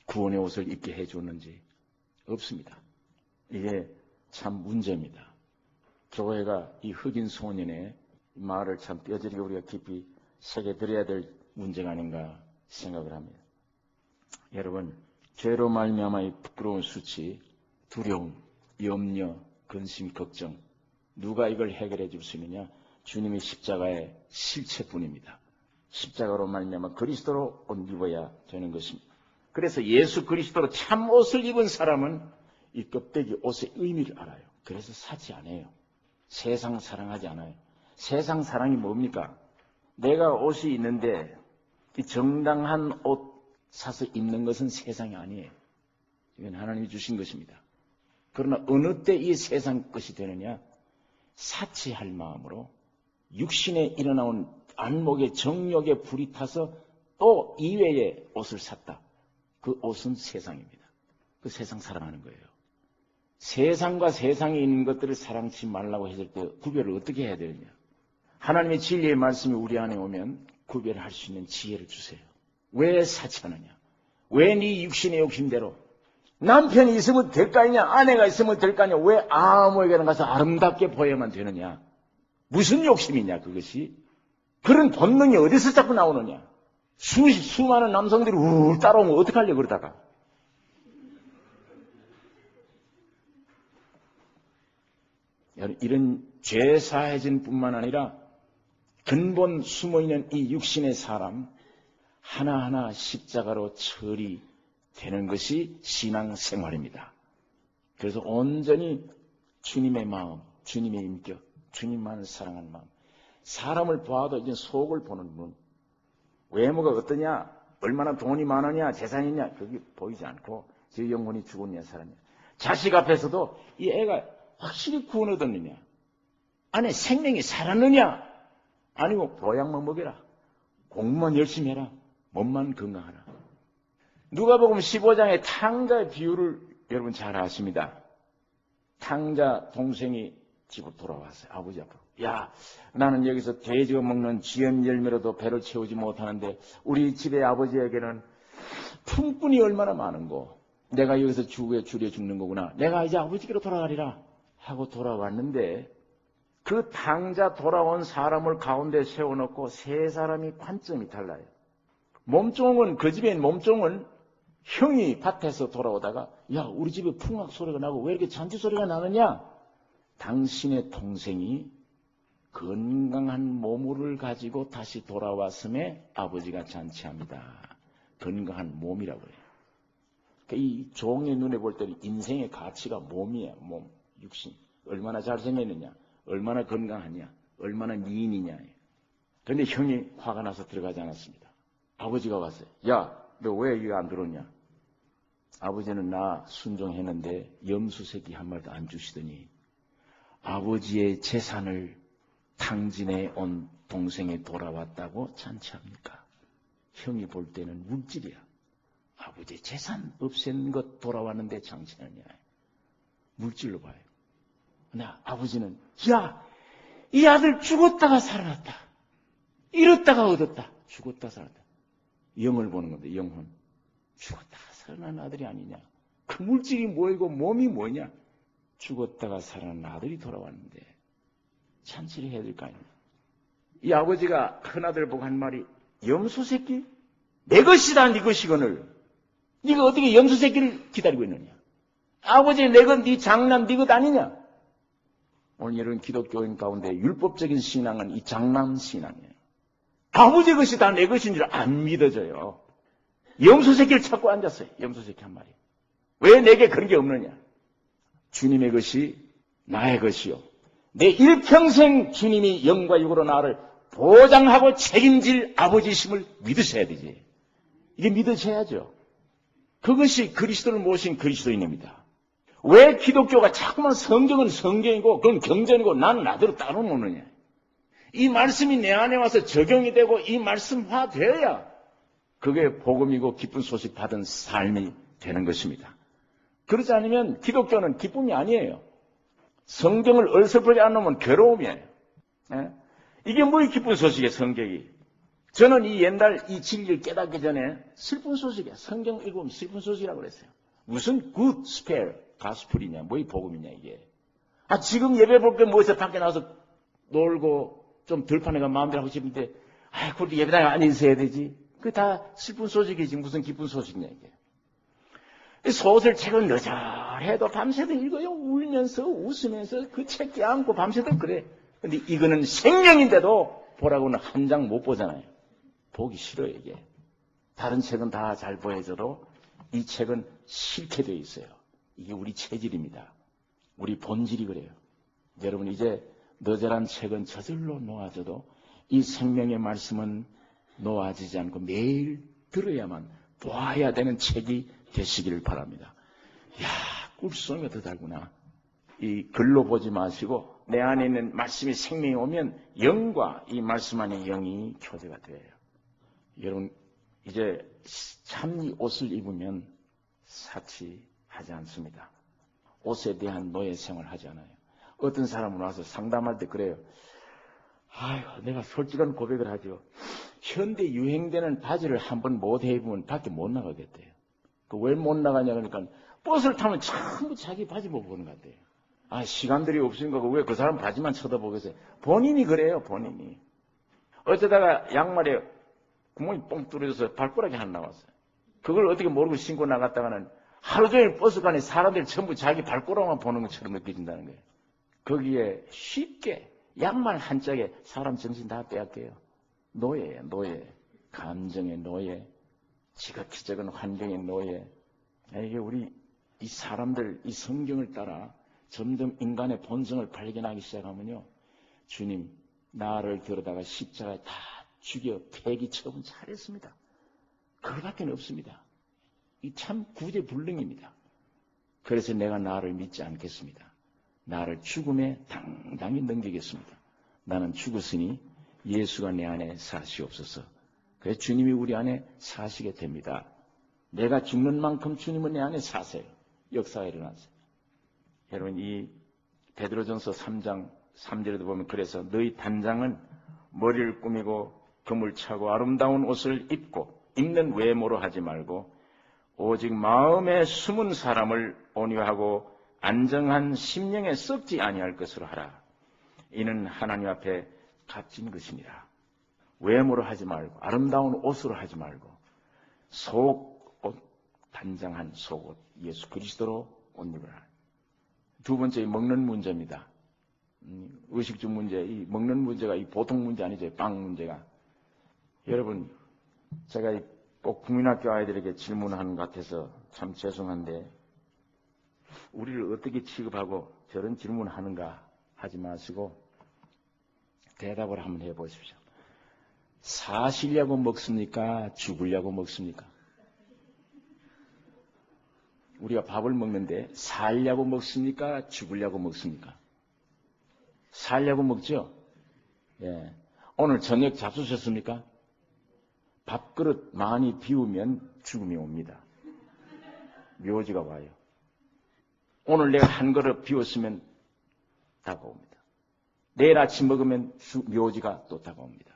구원의 옷을 입게 해주었는지 없습니다. 이게 참 문제입니다. 교회가 이 흑인 소년의 말을 참 뼈저리게 우리가 깊이 새겨드려야 될 문제가 아닌가 생각을 합니다. 여러분, 죄로 말미암아 이 부끄러운 수치, 두려움, 염려, 근심, 걱정 누가 이걸 해결해 줄 수 있느냐? 주님의 십자가의 실체뿐입니다. 십자가로 말미암아 그리스도로 옷 입어야 되는 것입니다. 그래서 예수 그리스도로 참 옷을 입은 사람은 이 껍데기 옷의 의미를 알아요. 그래서 사지 않아요. 세상 사랑하지 않아요. 세상 사랑이 뭡니까? 내가 옷이 있는데 이 정당한 옷 사서 입는 것은 세상이 아니에요. 이건 하나님이 주신 것입니다. 그러나 어느 때 이 세상 것이 되느냐? 사치할 마음으로 육신에 일어나온 안목의 정욕에 불이 타서 또 이외의 옷을 샀다. 그 옷은 세상입니다. 그 세상 사랑하는 거예요. 세상과 세상에 있는 것들을 사랑치 말라고 했을 때 구별을 어떻게 해야 되느냐? 하나님의 진리의 말씀이 우리 안에 오면 구별할 수 있는 지혜를 주세요. 왜 사치하느냐? 왜 네 육신의 욕심대로? 남편이 있으면 될 거 아니냐? 아내가 있으면 될 거 아니냐? 왜 아무에게나 가서 아름답게 보여야만 되느냐? 무슨 욕심이냐 그것이? 그런 본능이 어디서 자꾸 나오느냐? 수많은 남성들이 우르르 따라오면 어떡하려고 그러다가. 이런 죄사해진 뿐만 아니라 근본 숨어있는 이 육신의 사람 하나하나 십자가로 처리되는 것이 신앙생활입니다. 그래서 온전히 주님의 마음, 주님의 인격, 주님만을 사랑하는 마음. 사람을 봐도 이제 속을 보는 눈. 외모가 어떠냐, 얼마나 돈이 많으냐, 재산이 있냐, 그게 보이지 않고 저 영혼이 죽었냐, 살았냐. 자식 앞에서도 이 애가 확실히 구원 얻었느냐, 안에 생명이 살았느냐, 아니고 보약만 먹여라, 공부만 열심히 해라, 몸만 건강하라. 누가복음 15장의 탕자의 비유를 여러분 잘 아십니다. 탕자 동생이 집으로 돌아왔어요. 아버지 앞으로. 야, 나는 여기서 돼지가 먹는 지연 열매로도 배를 채우지 못하는데 우리 집의 아버지에게는 품꾼이 얼마나 많은고 내가 여기서 주에 줄여 죽는 거구나. 내가 이제 아버지께로 돌아가리라 하고 돌아왔는데 그 탕자 돌아온 사람을 가운데 세워놓고 세 사람이 관점이 달라요. 몸종은, 그 집에 있는 몸종은 형이 밭에서 돌아오다가 야, 우리 집에 풍악 소리가 나고 왜 이렇게 잔치 소리가 나느냐? 당신의 동생이 건강한 몸을 가지고 다시 돌아왔음에 아버지가 잔치합니다. 건강한 몸이라고 해요. 그러니까 이 종의 눈에 볼 때는 인생의 가치가 몸이에요. 몸, 육신. 얼마나 잘생겼느냐, 얼마나 건강하냐, 얼마나 미인이냐. 그런데 형이 화가 나서 들어가지 않았습니다. 아버지가 왔어요. 야, 너 왜 여기 안 들어오냐? 아버지는 나 순종했는데 염소새끼 한 마리도 안 주시더니 아버지의 재산을 탕진해 온 동생이 돌아왔다고 잔치합니까? 형이 볼 때는 물질이야. 아버지의 재산 없앤 것 돌아왔는데 잔치하느냐. 물질로 봐요. 근데 아버지는 야, 이 아들 죽었다가 살아났다. 잃었다가 얻었다. 죽었다 살았다. 영을 보는 건데 영혼. 죽었다가 살아난 아들이 아니냐. 그 물질이 뭐이고 몸이 뭐냐. 죽었다가 살아난 아들이 돌아왔는데 잔치를 해야 될 거 아니냐. 이 아버지가 큰아들 보고 한 말이 염소 새끼? 내 것이다 네 것이거늘. 네가 어떻게 염소 새끼를 기다리고 있느냐. 아버지 내 것 네 장남 네 것 아니냐. 오늘 이런 기독교인 가운데 율법적인 신앙은 이 장남 신앙이에요. 아버지 것이 다 내 것인 줄 안 믿어져요. 염소 새끼를 찾고 앉았어요. 염소 새끼 한 마리. 왜 내게 그런 게 없느냐. 주님의 것이 나의 것이요. 내 일평생 주님이 영과 육으로 나를 보장하고 책임질 아버지심을 믿으셔야 되지. 이게 믿으셔야죠. 그것이 그리스도를 모신 그리스도인입니다. 왜 기독교가 자꾸만 성경은 성경이고 그건 경전이고 나는 나대로 따로 노느냐. 이 말씀이 내 안에 와서 적용이 되고 이 말씀화되어야 그게 복음이고 기쁜 소식 받은 삶이 되는 것입니다. 그렇지 않으면 기독교는 기쁨이 아니에요. 성경을 얼설프지 않으면 괴로움이에요. 이게 뭐이 기쁜 소식이에요, 성경이. 저는 이 옛날 이 진리를 깨닫기 전에 슬픈 소식이야. 성경 읽으면 슬픈 소식이라고 그랬어요. 무슨 good spell, 가스풀이냐, 뭐이 복음이냐, 이게. 지금 예배 볼 게 뭐해서 밖에 나와서 놀고 좀 들판에가 마음대로 하고 싶은데, 그래도 예배당에 안 있어야 되지. 그게 다 슬픈 소식이지, 무슨 기쁜 소식이냐, 이게. 소설책을 너절해도 밤새도 읽어요. 울면서 웃으면서 그 책 껴안고 밤새도 그래. 근데 이거는 생명인데도 보라고는 한 장 못 보잖아요. 보기 싫어요, 이게. 다른 책은 다 잘 보여줘도 이 책은 싫게 되어 있어요. 이게 우리 체질입니다. 우리 본질이 그래요. 여러분 이제 너절한 책은 저절로 놓아져도 이 생명의 말씀은 놓아지지 않고 매일 들어야만 보아야 되는 책이 되시기를 바랍니다. 이야, 꿀송이가 더 달구나. 이 글로 보지 마시고 내 안에 있는 말씀이 생명이 오면 영과 이 말씀 안에 영이 교제가 돼요. 여러분 이제 참 이 옷을 입으면 사치하지 않습니다. 옷에 대한 노예 생활을 하지 않아요. 어떤 사람은 와서 상담할 때 그래요. 내가 솔직한 고백을 하죠. 현대 유행되는 바지를 한번 못 입으면 밖에 못 나가겠대요. 왜 못 나가냐 그러니까 버스를 타면 전부 자기 바지 보고 보는 것 같아요. 시간들이 없으니까 왜 그 사람 바지만 쳐다보겠어요. 본인이 그래요, 본인이. 어쩌다가 양말에 구멍이 뻥 뚫어져서 발가락이 하나 나왔어요. 그걸 어떻게 모르고 신고 나갔다가는 하루 종일 버스 간에 사람들이 전부 자기 발가락만 보는 것처럼 느껴진다는 거예요. 거기에 쉽게 양말 한 짝에 사람 정신 다 빼앗겨요. 노예예요, 노예. 감정의 노예, 지극히 적은 환경의 노예. 이게 우리 이 사람들 이 성경을 따라 점점 인간의 본성을 발견하기 시작하면요, 주님 나를 데려다가 십자가에 다 죽여 폐기 처분 잘했습니다. 그거밖에 없습니다. 이 참 구제불능입니다. 그래서 내가 나를 믿지 않겠습니다. 나를 죽음에 당당히 넘기겠습니다. 나는 죽었으니 예수가 내 안에 사시옵소서. 그래서 주님이 우리 안에 사시게 됩니다. 내가 죽는 만큼 주님은 내 안에 사세요. 역사가 일어났어요. 여러분, 이 베드로전서 3장 3절에도 보면, 그래서 너희 단장은 머리를 꾸미고 금을 차고 아름다운 옷을 입고 입는 외모로 하지 말고 오직 마음에 숨은 사람을 온유하고 안정한 심령에 썩지 아니할 것으로 하라. 이는 하나님 앞에 값진 것이니라. 외모로 하지 말고 아름다운 옷으로 하지 말고 속옷, 단장한 속옷 예수 그리스도로 옷 입으라. 두 번째, 먹는 문제입니다. 의식주 문제, 이 먹는 문제가 이 보통 문제 아니죠. 빵 문제가. 여러분, 제가 꼭 국민학교 아이들에게 질문하는 것 같아서 참 죄송한데, 우리를 어떻게 취급하고 저런 질문하는가 하지 마시고 대답을 한번 해보십시오. 사시려고 먹습니까? 죽으려고 먹습니까? 우리가 밥을 먹는데 살려고 먹습니까? 죽으려고 먹습니까? 살려고 먹죠? 예. 오늘 저녁 잡수셨습니까? 밥그릇 많이 비우면 죽음이 옵니다. 묘지가 와요. 오늘 내가 한 그릇 비웠으면 다가옵니다. 내일 아침 먹으면 묘지가 또 다가옵니다.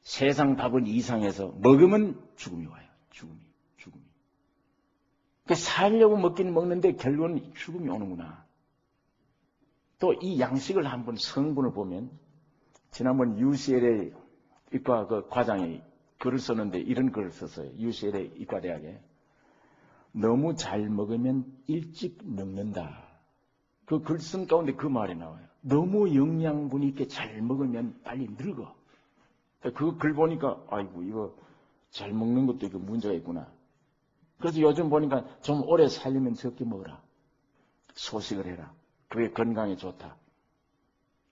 세상 밥은 이상해서 먹으면 죽음이 와요. 죽음이. 살려고 먹긴 먹는데 결론은 죽음이 오는구나. 또 이 양식을 한번 성분을 보면, 지난번 UCLA 이과 그 과장이 글을 썼는데 이런 글을 썼어요. UCLA 이과대학에. 너무 잘 먹으면 일찍 늙는다. 그 글 쓴 가운데 그 말이 나와요. 너무 영양분 있게 잘 먹으면 빨리 늙어. 그 글 보니까 아이고 이거 잘 먹는 것도 이거 문제가 있구나. 그래서 요즘 보니까 좀 오래 살려면 적게 먹어라. 소식을 해라. 그게 건강에 좋다.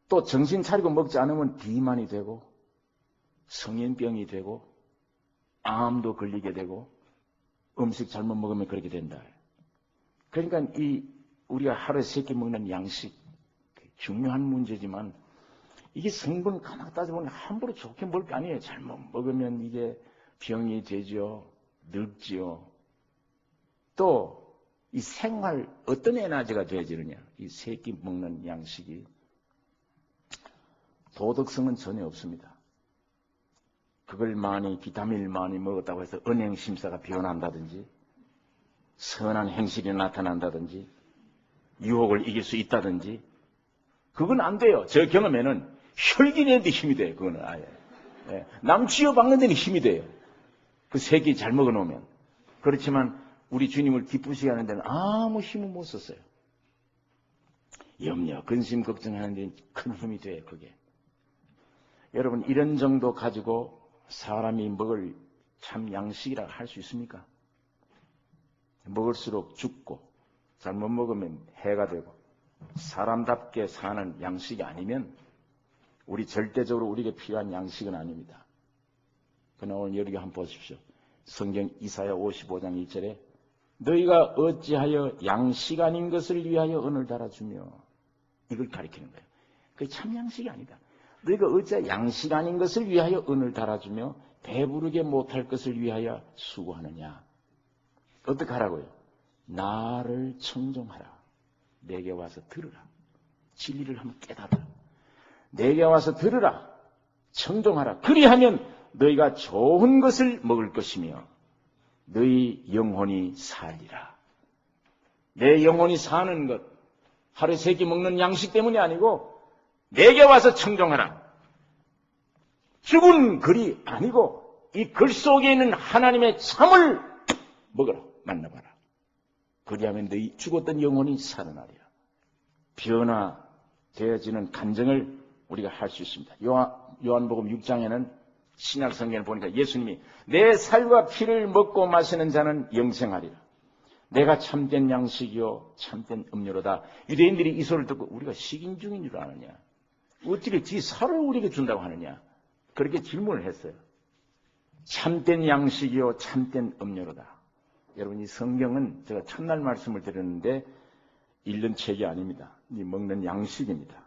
또 정신 차리고 먹지 않으면 비만이 되고 성인병이 되고 암도 걸리게 되고 음식 잘못 먹으면 그렇게 된다. 그러니까 우리가 하루에 3끼 먹는 양식, 중요한 문제지만 이게 성분 가만 따져보면 함부로 좋게 먹을 게 아니에요. 잘못 먹으면 이게 병이 되죠. 늙지요. 또 이 생활 어떤 에너지가 되어지느냐. 이 3끼 먹는 양식이 도덕성은 전혀 없습니다. 그걸 비타민을 많이 먹었다고 해서 은행 심사가 변한다든지 선한 행실이 나타난다든지 유혹을 이길 수 있다든지 그건 안 돼요. 저 경험에는 혈기 내는데 힘이 돼요. 그거는 아예. 예. 남 쥐어박는 데는 힘이 돼요. 그 3끼 잘 먹어놓으면. 그렇지만 우리 주님을 기쁘시게 하는 데는 아무 힘을 못 썼어요. 염려, 근심, 걱정하는 데는 큰 힘이 돼요. 그게. 여러분, 이런 정도 가지고 사람이 먹을 참 양식이라 할 수 있습니까? 먹을수록 죽고 잘못 먹으면 해가 되고 사람답게 사는 양식이 아니면 우리 절대적으로 우리에게 필요한 양식은 아닙니다. 그러나 오늘 여기 한번 보십시오. 성경 이사야 55장 2절에 너희가 어찌하여 양식 아닌 것을 위하여 은을 달아주며, 이걸 가리키는 거예요. 그게 참 양식이 아니다. 너희가 어찌하여 양식 아닌 것을 위하여 은을 달아주며 배부르게 못할 것을 위하여 수고하느냐. 어떻게 하라고요? 나를 청종하라. 내게 와서 들으라. 진리를 한번 깨달으라. 내게 와서 들으라. 청종하라. 그리하면 너희가 좋은 것을 먹을 것이며 너희 영혼이 살리라. 내 영혼이 사는 것, 하루에 3끼 먹는 양식 때문이 아니고 내게 와서 청종하라. 죽은 글이 아니고 이 글 속에 있는 하나님의 참을 먹어라. 만나봐라. 그리하면 너희 죽었던 영혼이 살아나리라. 변화되어지는 간증을 우리가 할 수 있습니다. 요한복음 6장에는 신약 성경을 보니까 예수님이 내 살과 피를 먹고 마시는 자는 영생하리라. 내가 참된 양식이요 참된 음료로다. 유대인들이 이 소리를 듣고 우리가 식인 중인 줄 아느냐? 어떻게 지 살을 우리에게 준다고 하느냐? 그렇게 질문을 했어요. 참된 양식이요 참된 음료로다. 여러분 이 성경은 제가 첫날 말씀을 드렸는데 읽는 책이 아닙니다. 이 먹는 양식입니다.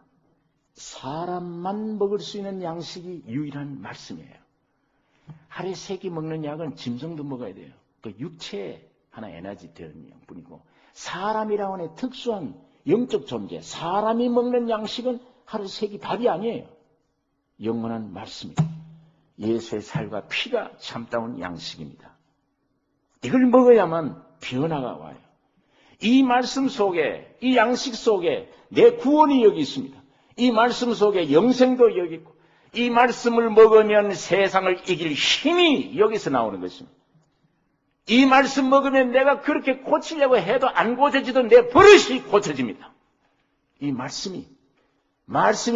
사람만 먹을 수 있는 양식이 유일한 말씀이에요. 하루에 3끼 먹는 약은 짐승도 먹어야 돼요. 그 육체에 하나 에너지 되는 양뿐이고 사람이라고 하는 특수한 영적 존재, 사람이 먹는 양식은 하루 3끼 밥이 아니에요. 영원한 말씀입니다. 예수의 살과 피가 참다운 양식입니다. 이걸 먹어야만 변화가 와요. 이 말씀 속에, 이 양식 속에 내 구원이 여기 있습니다. 이 말씀 속에 영생도 여기 있고 이 말씀을 먹으면 세상을 이길 힘이 여기서 나오는 것입니다. 이 말씀 먹으면 내가 그렇게 고치려고 해도 안 고쳐지던 내 버릇이 고쳐집니다. 이 말씀이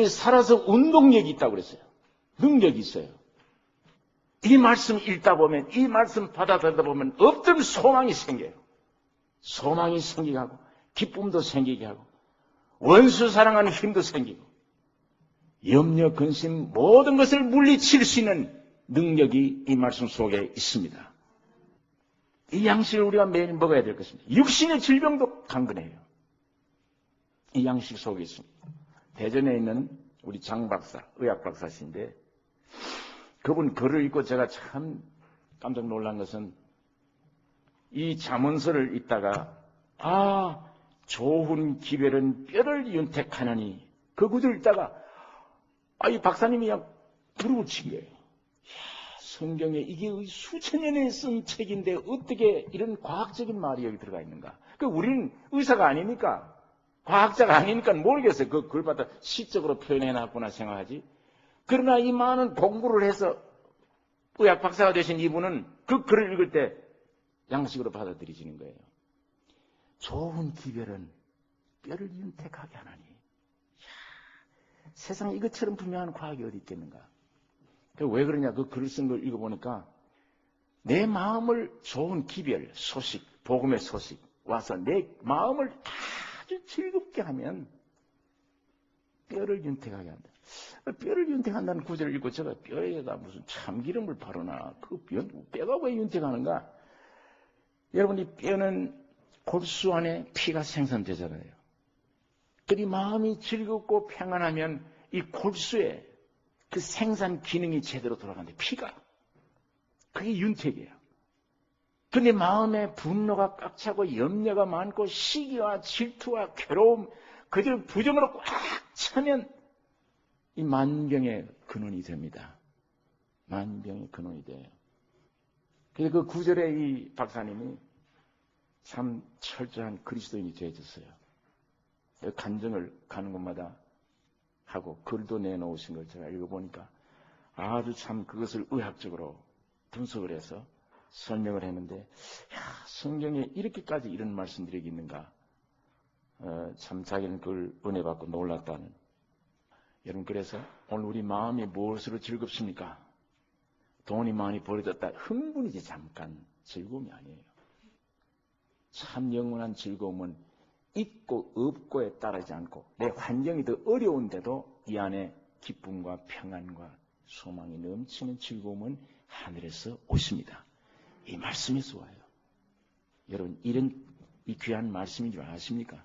살아서 운동력이 있다고 그랬어요. 능력이 있어요. 이 말씀 읽다 보면, 이 말씀 받아들이다 보면 없던 소망이 생겨요. 소망이 생기게 하고, 기쁨도 생기게 하고, 원수 사랑하는 힘도 생기고, 염려, 근심 모든 것을 물리칠 수 있는 능력이 이 말씀 속에 있습니다. 이 양식을 우리가 매일 먹어야 될 것입니다. 육신의 질병도 강건해요. 이 양식 속에 있습니다. 대전에 있는 우리 장 박사, 의학 박사신데 그분 글을 읽고 제가 참 깜짝 놀란 것은 이 잠언서를 읽다가 좋은 기별은 뼈를 윤택하느니 그 구절 읽다가 이 박사님이 그냥 부르고 친 거예요. 성경에 이게 수천 년에 쓴 책인데 어떻게 이런 과학적인 말이 여기 들어가 있는가? 우리는 의사가 아니니까 과학자가 아니니까 모르겠어요. 그 글 받아 시적으로 표현해놨구나 생각하지. 그러나 이 많은 공부를 해서 의학 박사가 되신 이분은 그 글을 읽을 때 양식으로 받아들이시는 거예요. 좋은 기별은 뼈를 윤택하게 하나니. 세상에 이것처럼 분명한 과학이 어디 있겠는가? 왜 그러냐? 그 글을 쓴 걸 읽어보니까 내 마음을 좋은 기별, 소식, 복음의 소식 와서 내 마음을 아주 즐겁게 하면 뼈를 윤택하게 한다. 뼈를 윤택한다는 구절을 읽고 제가 뼈에다 무슨 참기름을 바르나 그 뼈가 왜 윤택하는가? 여러분 이 뼈는 골수 안에 피가 생산되잖아요. 이 마음이 즐겁고 평안하면 이 골수에 그 생산 기능이 제대로 돌아가는데 피가 그게 윤택이에요. 근데 마음에 분노가 꽉 차고 염려가 많고 시기와 질투와 괴로움 그들 부정으로 꽉 차면 이 만병의 근원이 됩니다. 만병의 근원이 돼요. 그래서 그 구절에 이 박사님이 참 철저한 그리스도인이 되어졌어요. 간증을 가는 곳마다 하고 글도 내놓으신 걸 제가 읽어보니까 아주 참 그것을 의학적으로 분석을 해서 설명을 했는데 성경에 이렇게까지 이런 말씀들이 있는가? 참 자기는 그걸 은혜 받고 놀랐다는. 여러분 그래서 오늘 우리 마음이 무엇으로 즐겁습니까? 돈이 많이 벌어졌다. 흥분이지 잠깐 즐거움이 아니에요. 참 영원한 즐거움은 있고 없고에 따르지 않고 내 환경이 더 어려운데도 이 안에 기쁨과 평안과 소망이 넘치는 즐거움은 하늘에서 오십니다. 이 말씀에서 와요. 여러분 이런 이 귀한 말씀인 줄 아십니까?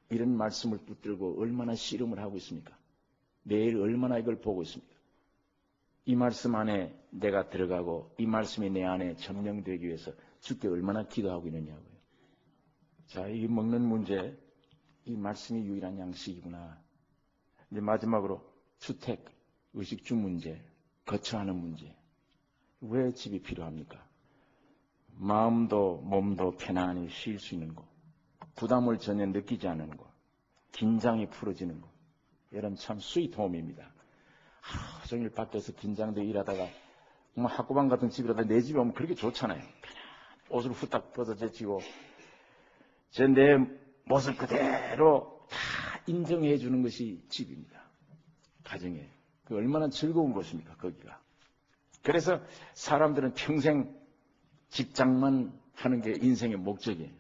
이런 말씀을 붙들고 얼마나 씨름을 하고 있습니까? 매일 얼마나 이걸 보고 있습니까? 이 말씀 안에 내가 들어가고 이 말씀이 내 안에 점령되기 위해서 주께 얼마나 기도하고 있느냐고요. 자, 이 먹는 문제, 이 말씀이 유일한 양식이구나. 이제 마지막으로 주택, 의식주 문제, 거처하는 문제. 왜 집이 필요합니까? 마음도 몸도 편안히 쉴 수 있는 곳, 부담을 전혀 느끼지 않는 곳, 긴장이 풀어지는 곳. 여러분 참 스위트홈입니다. 하루 종일 밖에서 긴장되어 일하다가 학고방 같은 집이라도 내 집에 오면 그렇게 좋잖아요. 옷을 후딱 벗어 제치고 내 모습 그대로 다 인정해 주는 것이 집입니다. 가정이에요. 그 얼마나 즐거운 곳입니까, 거기가. 그래서 사람들은 평생 직장만 하는 게 인생의 목적이에요.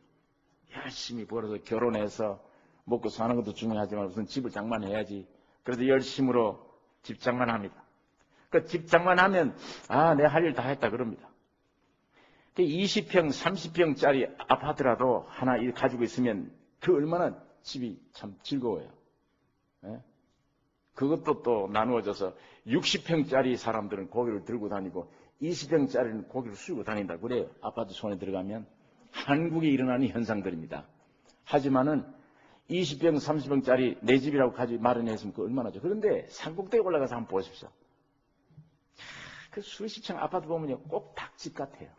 열심히 벌어서 결혼해서 먹고 사는 것도 중요하지만 무슨 집을 장만해야지. 그래서 열심으로 집장만 합니다. 그 집장만 하면 내 할 일 다 했다 그럽니다. 20평, 30평짜리 아파트라도 하나 가지고 있으면 그 얼마나 집이 참 즐거워요. 예? 그것도 또 나누어져서 60평짜리 사람들은 고기를 들고 다니고 20평짜리는 고기를 쑤고 다닌다 그래요. 아파트 손에 들어가면. 한국에 일어나는 현상들입니다. 하지만은 20평, 30평짜리 내 집이라고 가지고 마련했으면 그 얼마나 좋죠. 그런데 산꼭대기에 올라가서 한번 보십시오. 그 수십 층 아파트 보면요, 꼭 닭집 같아요.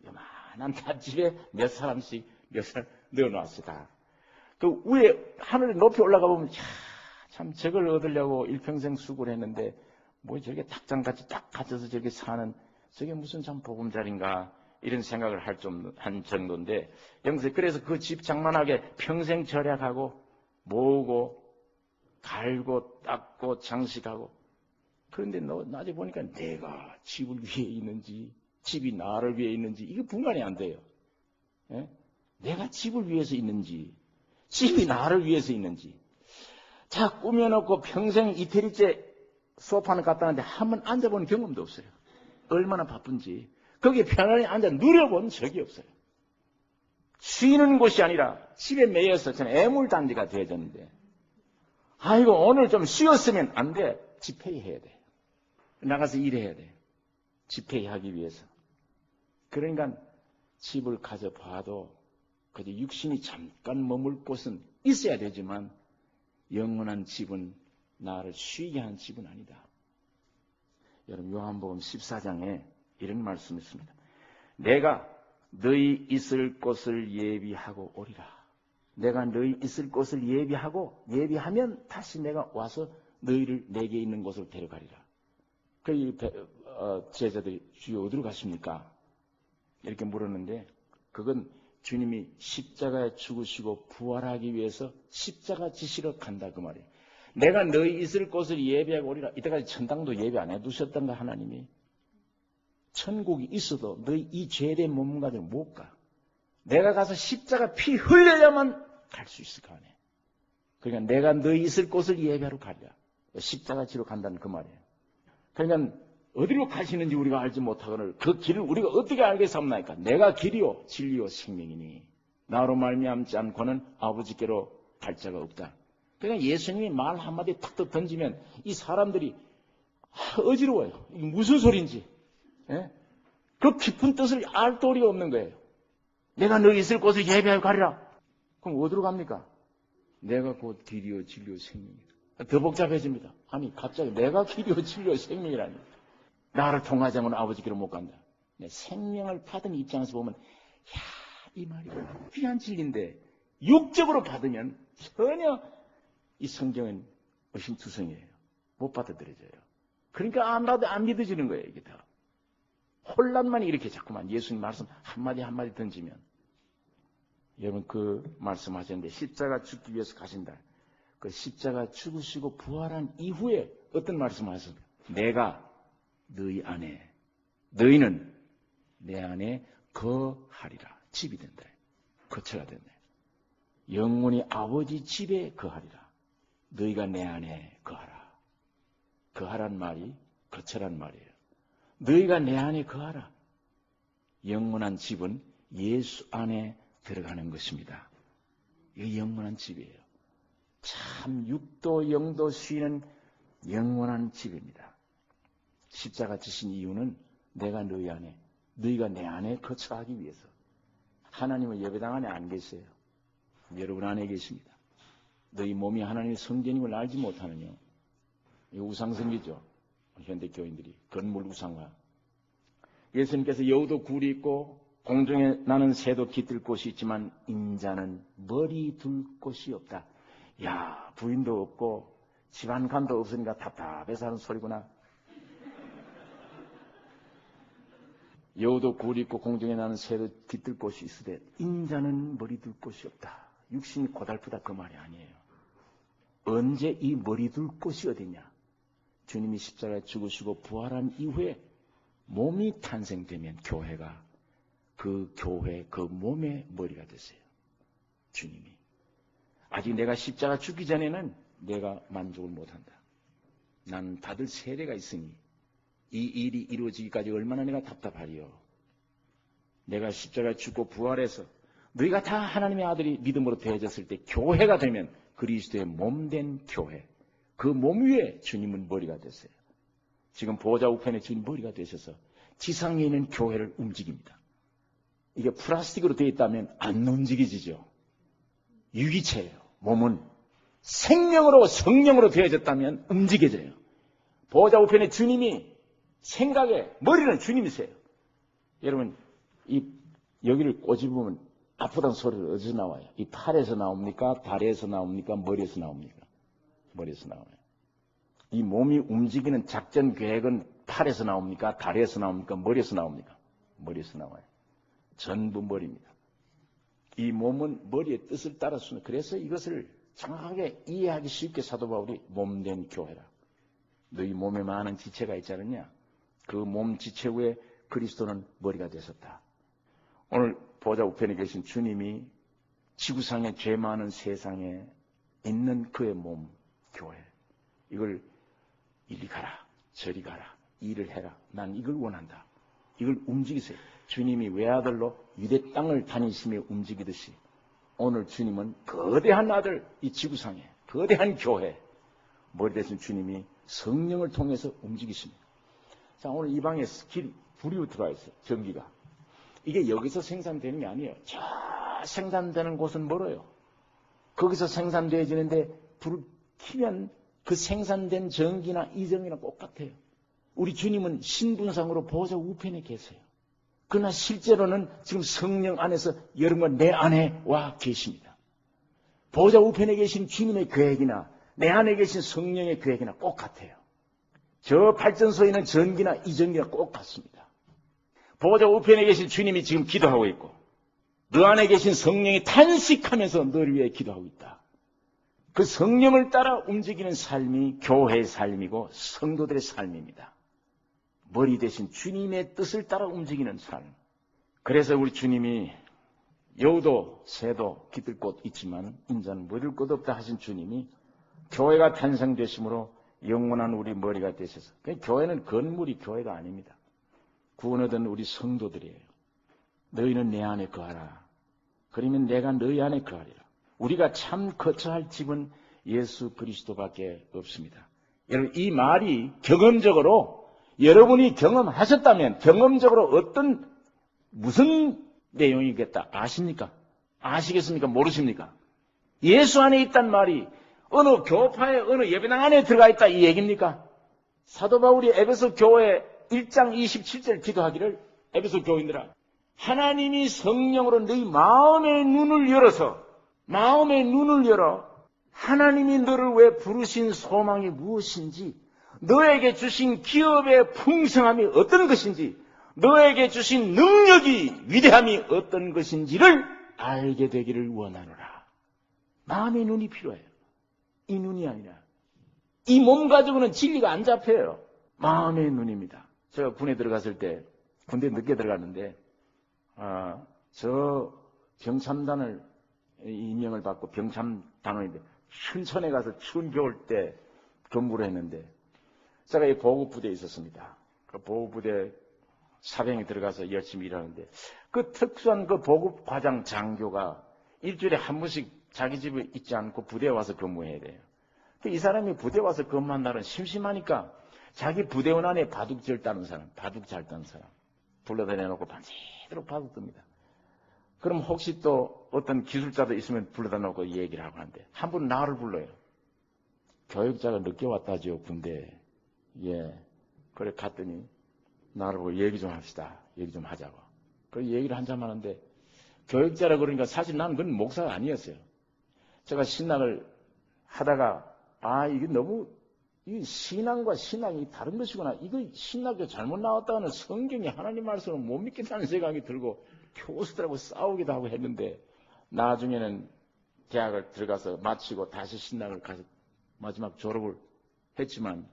요만한 닭집에 몇 사람씩 몇 사람 넣어놨어요, 다. 그 위에 하늘에 높이 올라가 보면 참 저걸 얻으려고 일평생 수고를 했는데 뭐 저게 닭장같이 딱 갇혀서 저렇게 사는 저게 무슨 참 보금자리인가 이런 생각을 한 정도인데 영세 그래서 그 집 장만하게 평생 절약하고 모으고 갈고 닦고 장식하고 그런데 낮에 보니까 내가 집을 위해 있는지 집이 나를 위해 있는지 이게 분간이 안 돼요. 예? 내가 집을 위해서 있는지 집이 나를 위해서 있는지 자 꾸며놓고 평생 이태리째 소파는 갖다 놨는데 한 번 앉아본 경험도 없어요. 얼마나 바쁜지 거기에 편안히 앉아 누려본 적이 없어요. 쉬는 곳이 아니라 집에 매여서 저는 애물단지가 되어졌는데 아이고 오늘 좀 쉬었으면 안 돼. 집회해야 돼. 나가서 일해야 돼. 집회하기 위해서. 그러니까 집을 가져봐도 그저 육신이 잠깐 머물 곳은 있어야 되지만 영원한 집은 나를 쉬게 한 집은 아니다. 여러분 요한복음 14장에 이런 말씀이 있습니다. 내가 너희 있을 곳을 예비하고 오리라. 내가 너희 있을 곳을 예비하면 다시 내가 와서 너희를 내게 있는 곳으로 데려가리라. 그 제자들이 주여 어디로 가십니까? 이렇게 물었는데 그건 주님이 십자가에 죽으시고 부활하기 위해서 십자가 지시러 간다 그 말이에요. 내가 너희 있을 곳을 예비하고 오리라. 이때까지 천당도 예비 안 해두셨던가 하나님이. 천국이 있어도 너희 이 죄된 몸 가지고 못 가. 내가 가서 십자가 피 흘려야만 갈 수 있을 거 아니에요. 그러니까 내가 너희 있을 곳을 예비하러 가리라. 십자가 지러 간다는 그 말이에요. 그러니까 어디로 가시는지 우리가 알지 못하거늘 그 길을 우리가 어떻게 알겠습니까? 내가 길이요 진리요 생명이니 나로 말미암지 않고는 아버지께로 갈 자가 없다. 그러니까 예수님이 말 한마디 탁 던지면 이 사람들이 어지러워요. 이게 무슨 소리인지. 예? 그 깊은 뜻을 알 도리가 없는 거예요. 내가 너희 있을 곳을 예비하여 가리라. 그럼 어디로 갑니까? 내가 곧 길이요 진리요 생명이다. 더 복잡해집니다. 아니 갑자기 내가 길이요 진리요 생명이라니. 나를 통하지 않으면 아버지께로 못 간다. 생명을 받은 입장에서 보면 이 말이 귀한 진리인데 육적으로 받으면 전혀 이 성경은 의심투성이에요. 못 받아들여져요. 그러니까 안 믿어지는 거예요. 이게 다. 혼란만 이렇게 자꾸만 예수님 말씀 한마디 한마디 던지면 여러분 그 말씀하셨는데 십자가 죽기 위해서 가신다. 그 십자가 죽으시고 부활한 이후에 어떤 말씀을 하셨습니까? 내가 너희 안에 너희는 내 안에 거하리라. 집이 된다. 거처가 된다. 영원히 아버지 집에 거하리라. 너희가 내 안에 거하라. 거하란 말이 거처란 말이에요. 너희가 내 안에 거하라. 영원한 집은 예수 안에 들어가는 것입니다. 이게 영원한 집이에요. 참 육도 영도 쉬는 영원한 집입니다. 십자가 지신 이유는 내가 너희 안에, 너희가 내 안에 거처하기 위해서. 하나님은 예배당 안에 안 계세요. 여러분 안에 계십니다. 너희 몸이 하나님의 성전임을 알지 못하느냐. 이거 우상성기죠. 현대 교인들이 건물 우상화. 예수님께서 여우도 굴이 있고 공중에 나는 새도 깃들 곳이 있지만 인자는 머리 둘 곳이 없다. 야, 부인도 없고 집안감도 없으니까 답답해서 하는 소리구나. 여우도 굴이 있고 공중에 나는 새도 깃들 곳이 있으되 인자는 머리 둘 곳이 없다. 육신이 고달프다 그 말이 아니에요. 언제 이 머리 둘 곳이 어디냐? 주님이 십자가에 죽으시고 부활한 이후에 몸이 탄생되면 교회가 그 교회, 그 몸의 머리가 됐어요. 주님이. 아직 내가 십자가 죽기 전에는 내가 만족을 못한다. 나는 받을 세례가 있으니 이 일이 이루어지기까지 얼마나 내가 답답하리요. 내가 십자가에 죽고 부활해서 너희가 다 하나님의 아들이 믿음으로 되어졌을 때 교회가 되면 그리스도의 몸된 교회, 그 몸 위에 주님은 머리가 됐어요. 지금 보좌 우편에 주님 머리가 되셔서 지상에 있는 교회를 움직입니다. 이게 플라스틱으로 되어 있다면 안 움직이지죠. 유기체예요. 몸은 생명으로 성령으로 되어졌다면 움직여져요. 보좌 우편에 주님이 생각에 머리는 주님이세요. 여러분 여기를 꼬집으면 아프다는 소리가 어디서 나와요? 이 팔에서 나옵니까? 다리에서 나옵니까? 머리에서 나옵니까? 머리에서 나와요. 이 몸이 움직이는 작전 계획은 팔에서 나옵니까? 다리에서 나옵니까? 머리에서 나옵니까? 머리에서 나와요. 전부 머리입니다. 이 몸은 머리의 뜻을 따랐습니다. 그래서 이것을 정확하게 이해하기 쉽게 사도 바울이 몸된 교회라. 너희 몸에 많은 지체가 있지 않느냐? 그 몸 지체 위에 그리스도는 머리가 되셨다. 오늘 보좌 우편에 계신 주님이 지구상에 죄 많은 세상에 있는 그의 몸, 교회. 이걸 이리 가라, 저리 가라, 일을 해라. 난 이걸 원한다. 이걸 움직이세요. 주님이 외아들로 유대 땅을 다니시며 움직이듯이 오늘 주님은 거대한 아들, 이 지구상에 거대한 교회, 머리 대신 주님이 성령을 통해서 움직이십니다. 자, 오늘 이 방에 불이 들어와 있어요. 전기가. 이게 여기서 생산되는 게 아니에요. 저 생산되는 곳은 멀어요. 거기서 생산되어지는데 불을 켜면 그 생산된 전기나 이전기나 똑같아요. 우리 주님은 신분상으로 보좌 우편에 계세요. 그러나 실제로는 지금 성령 안에서 여러분과 내 안에 와 계십니다. 보좌 우편에 계신 주님의 계획이나 내 안에 계신 성령의 계획이나 똑같아요. 저 발전소에 있는 전기나 이전기나 똑같습니다. 보좌 우편에 계신 주님이 지금 기도하고 있고 너 안에 계신 성령이 탄식하면서 너를 위해 기도하고 있다. 그 성령을 따라 움직이는 삶이 교회의 삶이고 성도들의 삶입니다. 머리 대신 주님의 뜻을 따라 움직이는 삶. 그래서 우리 주님이 여우도 새도 기들 곳 있지만 인자는 물을 곳 없다 하신 주님이 교회가 탄생되심으로 영원한 우리 머리가 되셔서 교회는 건물이 교회가 아닙니다. 구원 얻은 우리 성도들이에요. 너희는 내 안에 거하라. 그러면 내가 너희 안에 거하리라. 우리가 참 거처할 집은 예수 그리스도밖에 없습니다. 여러분 이 말이 경험적으로 여러분이 경험하셨다면 경험적으로 무슨 내용이겠다 아십니까? 아시겠습니까? 모르십니까? 예수 안에 있단 말이 어느 교파에 어느 예배당 안에 들어가 있다 이 얘기입니까? 사도 바울이 에베소 교회 1장 27절 기도하기를 에베소 교인들아 하나님이 성령으로 너희 마음의 눈을 열어 하나님이 너를 왜 부르신 소망이 무엇인지 너에게 주신 기업의 풍성함이 어떤 것인지 너에게 주신 능력이 위대함이 어떤 것인지를 알게 되기를 원하노라. 마음의 눈이 필요해요. 이 눈이 아니라 이 몸 가지고는 진리가 안 잡혀요. 마음의 눈입니다. 제가 군에 들어갔을 때 군대 늦게 들어갔는데 저 병참단을 임명을 받고 병참단원인데 춘천에 가서 추운 겨울 때 근무를 했는데 제가 이 보급부대에 있었습니다. 그 보급부대 사병이 들어가서 열심히 일하는데 그 특수한 그 보급과장 장교가 일주일에 한 번씩 자기 집에 있지 않고 부대에 와서 근무해야 돼요. 이 사람이 부대에 와서 근무한 날은 심심하니까 자기 부대원 안에 바둑 잘 따는 사람 불러다녀 놓고 밤새도록 바둑 둡니다. 그럼 혹시 또 어떤 기술자도 있으면 불러다 놓고 얘기를 하고 하는데 한 분 나를 불러요. 교육자가 늦게 왔다죠 군대에. 예. 그래 갔더니 나를 보고 얘기 좀 합시다. 얘기 좀 하자고. 그래서 얘기를 한참 하는데 교육자라 그러니까 사실 나는 그건 목사가 아니었어요. 제가 신학을 하다가 이게 너무 이 신앙과 신앙이 다른 것이구나. 이거 신학교 잘못 나왔다는 성경이 하나님 말씀을 못 믿겠다는 생각이 들고 교수들하고 싸우기도 하고 했는데 나중에는 대학을 들어가서 마치고 다시 신학을 가서 마지막 졸업을 했지만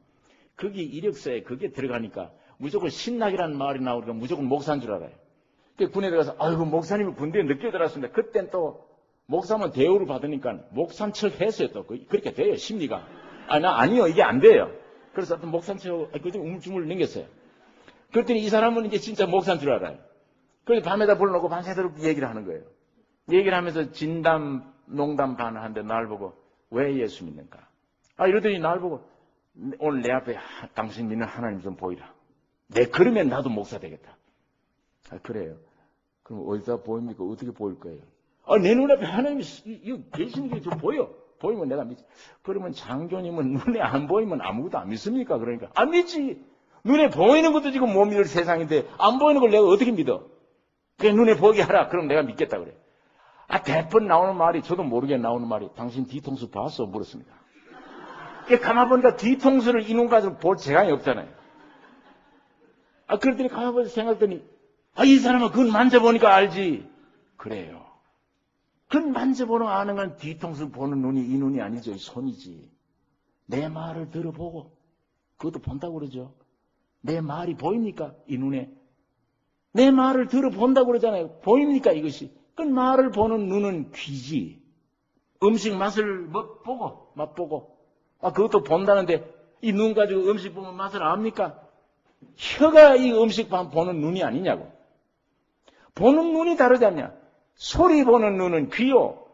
거기 이력서에 그게 들어가니까 무조건 신학이라는 말이 나오니까 무조건 목사인 줄 알아요. 군에 들어가서 아이고 목사님이 군대에 늦게 들어왔습니다. 그땐 또 목사만 대우를 받으니까 목사인 척 했어요. 또 그렇게 돼요. 심리가. 아니요 이게 안 돼요. 그래서 또 목사인 척 그좀 우물쭈물 넘겼어요. 그랬더니 이 사람은 이제 진짜 목사인 줄 알아요. 그래서 밤에다 불러놓고 밤새도록 얘기를 하는 거예요. 얘기를 하면서 진담 농담 반 하는데 날 보고 왜 예수 믿는가? 이러더니 날 보고 오늘 내 앞에 당신 믿는 하나님 좀 보이라. 그러면 나도 목사 되겠다. 그래요. 그럼 어디다 보입니까? 어떻게 보일 거예요? 내 눈앞에 하나님이 계시는 게 좀 보여. 보이면 내가 믿지. 그러면 장교님은 눈에 안 보이면 아무것도 안 믿습니까? 그러니까 안 믿지. 눈에 보이는 것도 지금 못 믿을 세상인데 안 보이는 걸 내가 어떻게 믿어? 그냥 눈에 보게 하라. 그럼 내가 믿겠다 그래. 대번 나오는 말이 저도 모르게 나오는 말이 당신 뒤통수 봤어? 물었습니다. 가만 보니까 뒤통수를 이놈 가지고 볼 재간이 없잖아요. 그랬더니 가만 보면서 생각했더니 이 사람은 그건 만져보니까 알지. 그래요. 그건 만져보는 아는 건 뒤통수 보는 눈이 이 눈이 아니죠. 이 손이지. 내 말을 들어보고 그것도 본다고 그러죠. 내 말이 보입니까? 이 눈에. 내 말을 들어본다고 그러잖아요. 보입니까? 이것이. 그 말을 보는 눈은 귀지. 음식 맛을 맛보고. 그것도 본다는데 이 눈 가지고 음식 보면 맛을 압니까? 혀가 이 음식 보는 눈이 아니냐고. 보는 눈이 다르지 않냐. 소리 보는 눈은 귀요.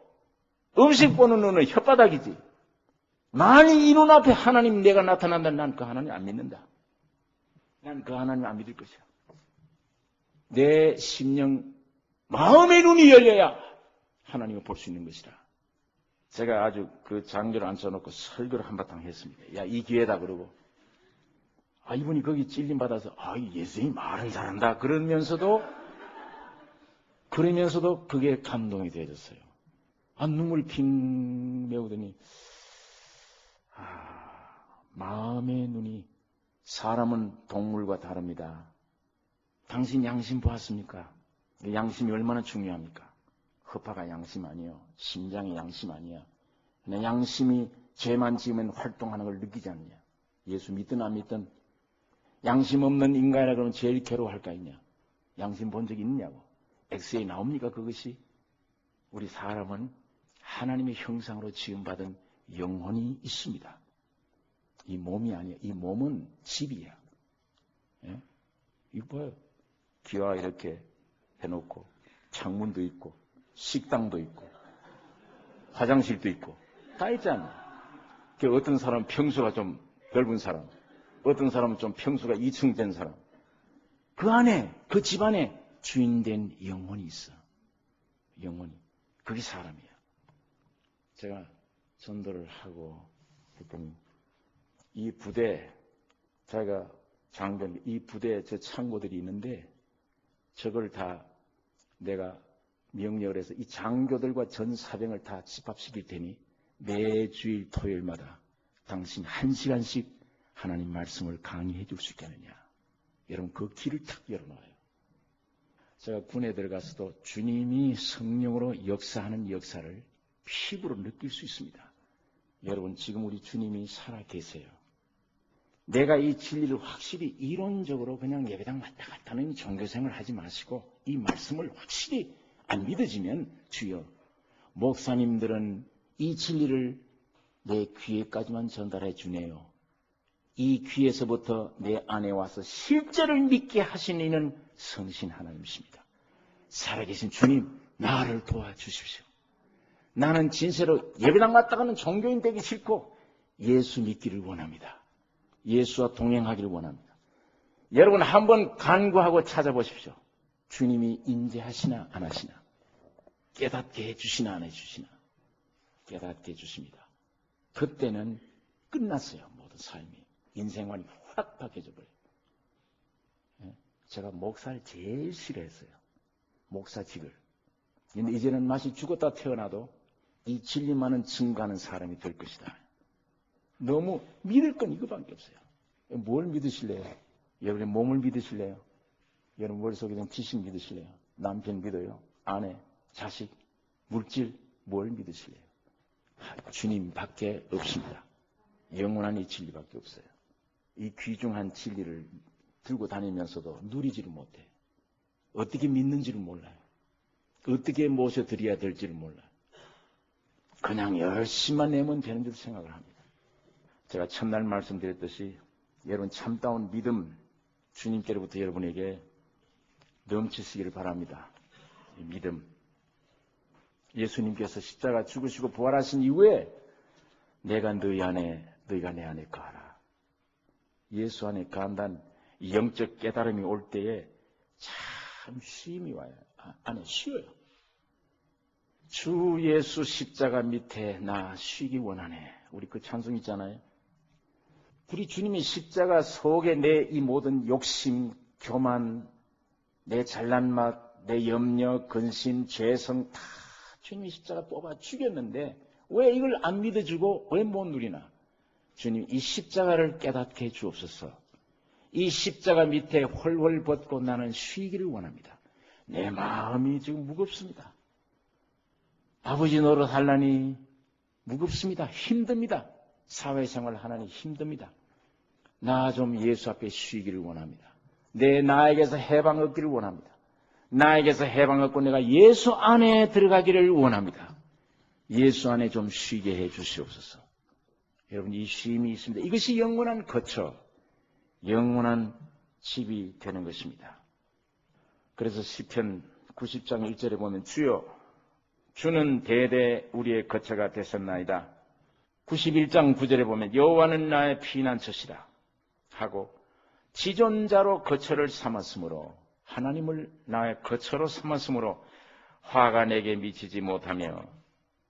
음식 보는 눈은 혓바닥이지. 만일 이 눈앞에 하나님 내가 나타난다면 난 그 하나님 안 믿는다. 난 그 하나님 안 믿을 것이야. 내 심령 마음의 눈이 열려야 하나님을 볼 수 있는 것이라. 제가 아주 그 장교를 앉혀놓고 설교를 한바탕 했습니다. 야, 이 기회다 그러고. 이분이 거기 찔림 받아서 예수님이 말은 잘한다 그러면서도 그게 감동이 되어졌어요. 눈물 핑 메우더니 마음의 눈이 사람은 동물과 다릅니다. 당신 양심 보았습니까? 양심이 얼마나 중요합니까? 허파가 양심 아니에요. 심장이 양심 아니야. 그냥 양심이 죄만 지으면 활동하는 걸 느끼지 않냐. 예수 믿든 안 믿든 양심 없는 인간이라 그러면 제일 괴로워할까 있냐. 양심 본 적이 있냐고. 엑스에 나옵니까 그것이? 우리 사람은 하나님의 형상으로 지음받은 영혼이 있습니다. 이 몸이 아니야. 이 몸은 집이야. 예? 이거 봐요. 기와 이렇게 해놓고 창문도 있고 식당도 있고 화장실도 있고 다 있잖아. 어떤 사람은 평수가 좀 넓은 사람, 어떤 사람은 좀 평수가 2층 된 사람. 그 안에, 그 집 안에 주인된 영혼이 있어. 영혼이. 그게 사람이야. 제가 전도를 하고 했더니 이 부대, 제가 장병, 이 부대에 저 창고들이 있는데 저걸 다 내가 명령을 해서 이 장교들과 전 사병을 다 집합시킬 테니 매주일 토요일마다 당신 1시간씩 하나님 말씀을 강의해 줄 수 있겠느냐. 여러분 그 길을 탁 열어놔요. 제가 군에 들어가서도 주님이 성령으로 역사하는 역사를 피부로 느낄 수 있습니다. 여러분 지금 우리 주님이 살아 계세요. 내가 이 진리를 확실히 이론적으로 그냥 예배당 왔다 갔다 하는 종교생활을 하지 마시고 이 말씀을 확실히 안 믿어지면 주여 목사님들은 이 진리를 내 귀에까지만 전달해 주네요. 이 귀에서부터 내 안에 와서 실제를 믿게 하시는 이는 성신 하나님이십니다. 살아계신 주님 나를 도와주십시오. 나는 진짜로 예배당 갔다 가는 종교인 되기 싫고 예수 믿기를 원합니다. 예수와 동행하기를 원합니다. 여러분 한번 간구하고 찾아보십시오. 주님이 인재하시나 안 하시나, 깨닫게 해주시나 안 해주시나. 깨닫게 해주십니다. 그때는 끝났어요. 모든 삶이. 인생관이 확 바뀌어져 버려요. 제가 목사를 제일 싫어했어요. 목사직을. 근데 이제는 마치 죽었다 태어나도 이 진리만은 증거하는 사람이 될 것이다. 너무 믿을 건 이거밖에 없어요. 뭘 믿으실래요? 여러분의 몸을 믿으실래요? 여러분 머릿속에 있는 지식 믿으실래요? 남편 믿어요? 아내, 자식, 물질 뭘 믿으실래요? 주님밖에 없습니다. 영원한 이 진리밖에 없어요. 이 귀중한 진리를 들고 다니면서도 누리지를 못해요. 어떻게 믿는지를 몰라요. 어떻게 모셔드려야 될지를 몰라요. 그냥 열심만 내면 되는 줄 생각을 합니다. 제가 첫날 말씀드렸듯이 여러분 참다운 믿음 주님께로부터 여러분에게 넘치시기를 바랍니다. 이 믿음. 예수님께서 십자가 죽으시고 부활하신 이후에 내가 너희 안에 너희가 내 안에 거하라. 예수 안에 거한다는 영적 깨달음이 올 때에 참 쉼이 와요. 안에 쉬어요. 주 예수 십자가 밑에 나 쉬기 원하네. 우리 그 찬송 있잖아요. 우리 주님이 십자가 속에 내 이 모든 욕심, 교만, 내 잘난 맛, 내 염려, 근심, 죄성 다 주님이 십자가 뽑아 죽였는데 왜 이걸 안 믿어주고 왜 못 누리나? 주님 이 십자가를 깨닫게 해 주옵소서. 이 십자가 밑에 홀홀 벗고 나는 쉬기를 원합니다. 내 마음이 지금 무겁습니다. 아버지 노릇하려니 무겁습니다. 힘듭니다. 사회생활 하나니 힘듭니다. 나 좀 예수 앞에 쉬기를 원합니다. 나에게서 해방 얻기를 원합니다. 나에게서 해방 얻고 내가 예수 안에 들어가기를 원합니다. 예수 안에 좀 쉬게 해 주시옵소서. 여러분 이 쉼이 있습니다. 이것이 영원한 거처, 영원한 집이 되는 것입니다. 그래서 시편 90장 1절에 보면 주여 주는 대대 우리의 거처가 되셨나이다. 91장 9절에 보면 여호와는 나의 피난처시라 하고 지존자로 거처를 삼았으므로 하나님을 나의 거처로 삼았으므로 화가 내게 미치지 못하며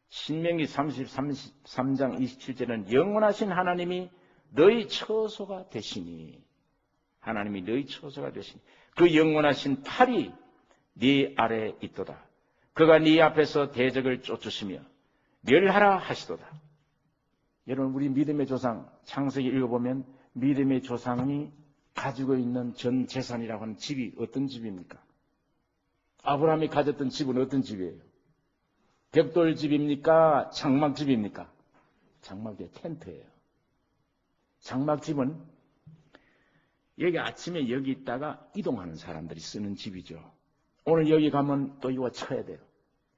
신명기 33장 27절은 영원하신 하나님이 너희 처소가 되시니 하나님이 너희 처소가 되시니 그 영원하신 팔이 네 아래에 있도다. 그가 네 앞에서 대적을 쫓으시며 멸하라 하시도다. 여러분 우리 믿음의 조상 창세기 읽어보면 믿음의 조상이 가지고 있는 전 재산이라고 하는 집이 어떤 집입니까? 아브라함이 가졌던 집은 어떤 집이에요? 벽돌집입니까? 장막집입니까? 장막의 텐트예요. 장막집은 여기 아침에 여기 있다가 이동하는 사람들이 쓰는 집이죠. 오늘 여기 가면 또 이거 쳐야 돼요.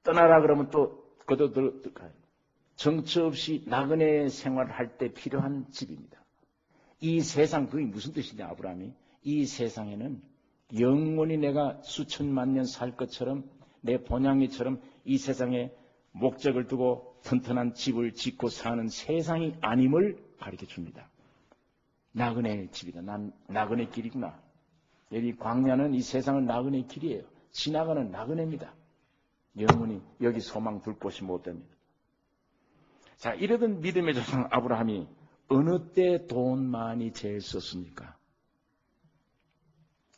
떠나라 그러면 또 가요. 정처 없이 나그네 생활을 할 때 필요한 집입니다. 이 세상, 그게 무슨 뜻이냐, 아브라함이? 이 세상에는 영원히 내가 수천만 년 살 것처럼 내 본향이처럼 이 세상에 목적을 두고 튼튼한 집을 짓고 사는 세상이 아님을 가르쳐 줍니다. 나그네의 집이다. 난 나그네 길이구나. 여기 광야는 이 세상은 나그네 길이에요. 지나가는 나그네입니다. 영원히 여기 소망 둘 곳이 못 됩니다. 자, 이러던 믿음의 조상 아브라함이 어느 때 돈 많이 제일 썼습니까?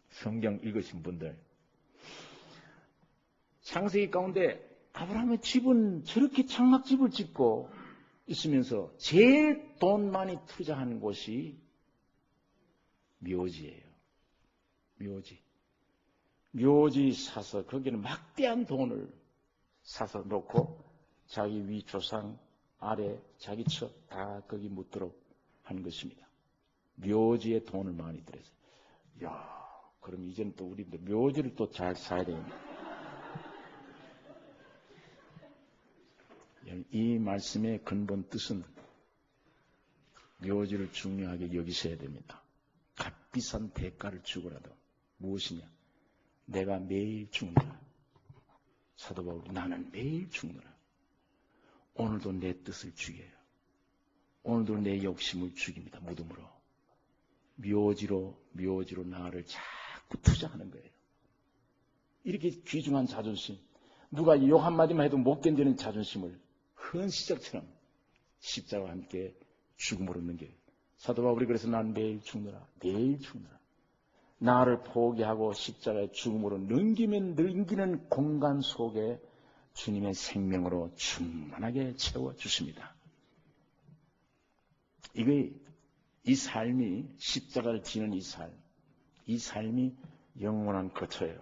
성경 읽으신 분들. 창세기 가운데 아브라함의 집은 저렇게 장막집을 짓고 있으면서 제일 돈 많이 투자한 곳이 묘지예요. 묘지 사서 거기는 막대한 돈을 사서 놓고 자기 위 조상 아래 자기 척 다 거기 묻도록 한 것입니다. 묘지에 돈을 많이 들여서. 야, 그럼 이제는 또 우리도 묘지를 또 잘 사야 됩니다. 이 말씀의 근본 뜻은 묘지를 중요하게 여기셔야 됩니다. 값비싼 대가를 주고라도 무엇이냐? 내가 매일 죽느라. 사도 바울이 나는 매일 죽느라. 오늘도 내 뜻을 죽여요. 오늘도 내 욕심을 죽입니다. 무덤으로. 묘지로 나를 자꾸 투자하는 거예요. 이렇게 귀중한 자존심. 누가 욕 한마디만 해도 못 견디는 자존심을 헌시적처럼 십자가와 함께 죽음으로 넘겨요. 사도 바울이 그래서 난 매일 죽느라. 나를 포기하고 십자가의 죽음으로 넘기는 공간 속에 주님의 생명으로 충만하게 채워주십니다. 이 삶이 십자가를 지는 이 삶이 영원한 거처예요.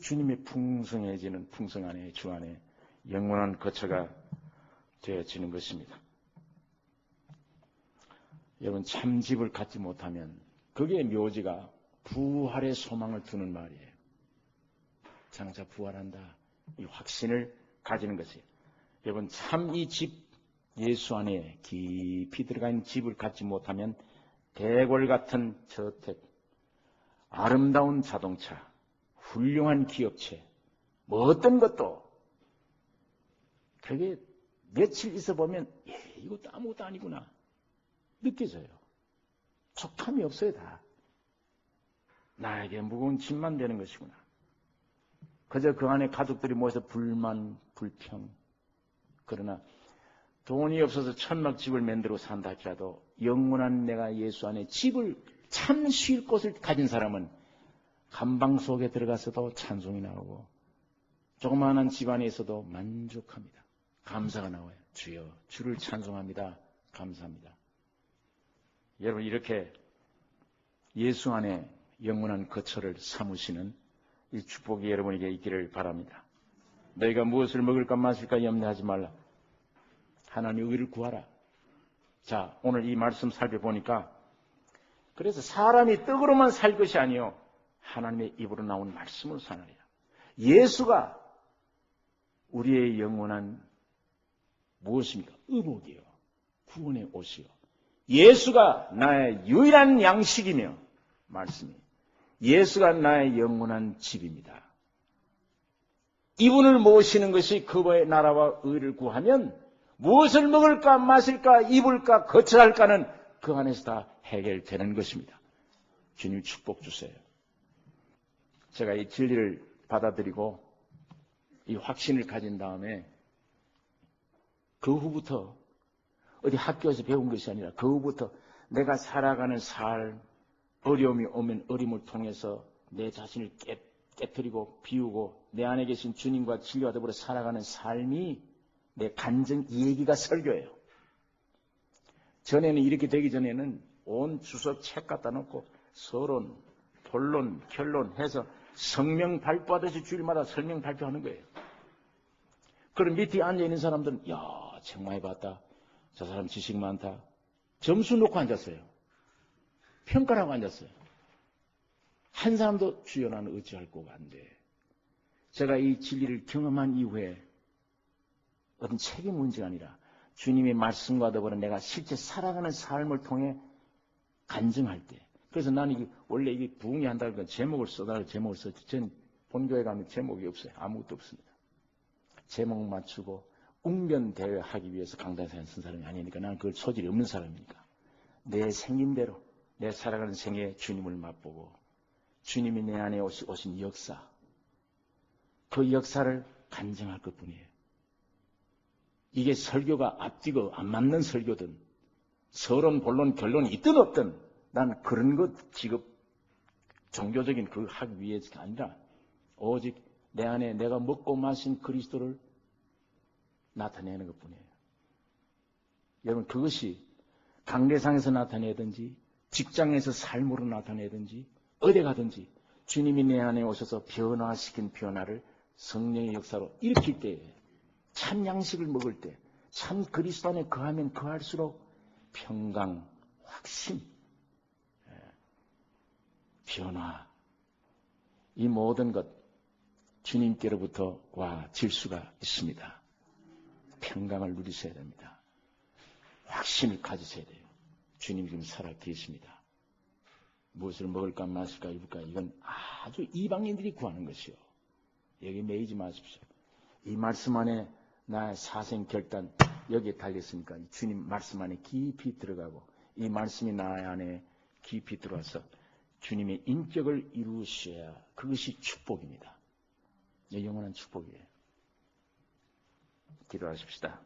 주님의 풍성해지는 풍성 안에 주 안에 영원한 거처가 되어지는 것입니다. 여러분 참 집을 갖지 못하면 그게 묘지가 부활의 소망을 두는 말이에요. 장차 부활한다. 이 확신을 가지는 것이에요. 여러분 참 이 집 예수 안에 깊이 들어가 있는 집을 갖지 못하면 대궐 같은 저택, 아름다운 자동차, 훌륭한 기업체, 뭐 어떤 것도 그게 며칠 있어 보면 이것도 아무것도 아니구나 느껴져요. 촉감이 없어요. 다. 나에게 무거운 짐만 되는 것이구나. 그저 그 안에 가족들이 모여서 불만, 불평. 그러나 돈이 없어서 천막집을 만들고 산다 할지라도 영원한 내가 예수 안에 집을 참 쉴 곳을 가진 사람은 감방 속에 들어가서도 찬송이 나오고 조그마한 집안에 있어도 만족합니다. 감사가 나와요. 주여 주를 찬송합니다. 감사합니다. 여러분 이렇게 예수 안에 영원한 거처를 삼으시는 이 축복이 여러분에게 있기를 바랍니다. 너희가 무엇을 먹을까 마실까 염려하지 말라. 하나님의 의를 구하라. 자, 오늘 이 말씀 살펴보니까 그래서 사람이 떡으로만 살 것이 아니요 하나님의 입으로 나온 말씀으로 사느니라. 예수가 우리의 영원한 무엇입니까? 의복이요. 구원의 옷이요. 예수가 나의 유일한 양식이며 말씀이 예수가 나의 영원한 집입니다. 이분을 모시는 것이 그의 나라와 의를 구하면 무엇을 먹을까 마실까 입을까 거처할까는 그 안에서 다 해결되는 것입니다. 주님 축복 주세요. 제가 이 진리를 받아들이고 이 확신을 가진 다음에 그 후부터 어디 학교에서 배운 것이 아니라 그 후부터 내가 살아가는 삶, 어려움이 오면 어림을 통해서 내 자신을 깨뜨리고 비우고 내 안에 계신 주님과 진리와 더불어 살아가는 삶이 내 간증 이 얘기가 설교예요. 전에는 이렇게 되기 전에는 온 주석 책 갖다 놓고 서론, 본론, 결론 해서 성명 발표하듯이 주일마다 설명 발표하는 거예요. 그럼 밑에 앉아있는 사람들은 야, 책 많이 봤다. 저 사람 지식 많다. 점수 놓고 앉았어요. 평가라고 앉았어요. 한 사람도 주여 나는 어찌할 거가 안 돼. 제가 이 진리를 경험한 이후에 어떤 책의 문제가 아니라 주님의 말씀과 더불어 내가 실제 살아가는 삶을 통해 간증할 때. 그래서 나는 원래 이게 부흥이 한다는 건 제목을 써달라고 제목을 썼지. 전 본교회 가면 제목이 없어요. 아무것도 없습니다. 제목 맞추고 웅변 대회 하기 위해서 강단사에 쓴 사람이 아니니까 나는 그걸 소질이 없는 사람이니까. 내 생김대로 내 살아가는 생에 주님을 맛보고 주님이 내 안에 오신 역사, 그 역사를 간증할 것뿐이에요. 이게 설교가 앞뒤고 안 맞는 설교든 서론, 본론, 결론이 있든 없든 난 그런 것 직업 종교적인 그 하기 위해서가 아니라 오직 내 안에 내가 먹고 마신 그리스도를 나타내는 것뿐이에요. 여러분 그것이 강대상에서 나타내든지 직장에서 삶으로 나타내든지 어디 가든지 주님이 내 안에 오셔서 변화시킨 변화를 성령의 역사로 일으킬 때 참 양식을 먹을 때 참 그리스도 안에 거하면 거할수록 평강, 확신, 변화 이 모든 것 주님께로부터 와 질수가 있습니다. 평강을 누리셔야 됩니다. 확신을 가지셔야 돼요. 주님 지금 살아 계십니다. 무엇을 먹을까 마실까 입을까 이건 아주 이방인들이 구하는 것이요. 여기 매이지 마십시오. 이 말씀 안에 나의 사생 결단 여기에 달렸으니까 주님 말씀 안에 깊이 들어가고 이 말씀이 나의 안에 깊이 들어와서 주님의 인격을 이루셔야 그것이 축복입니다. 영원한 축복이에요. 기도하십시다.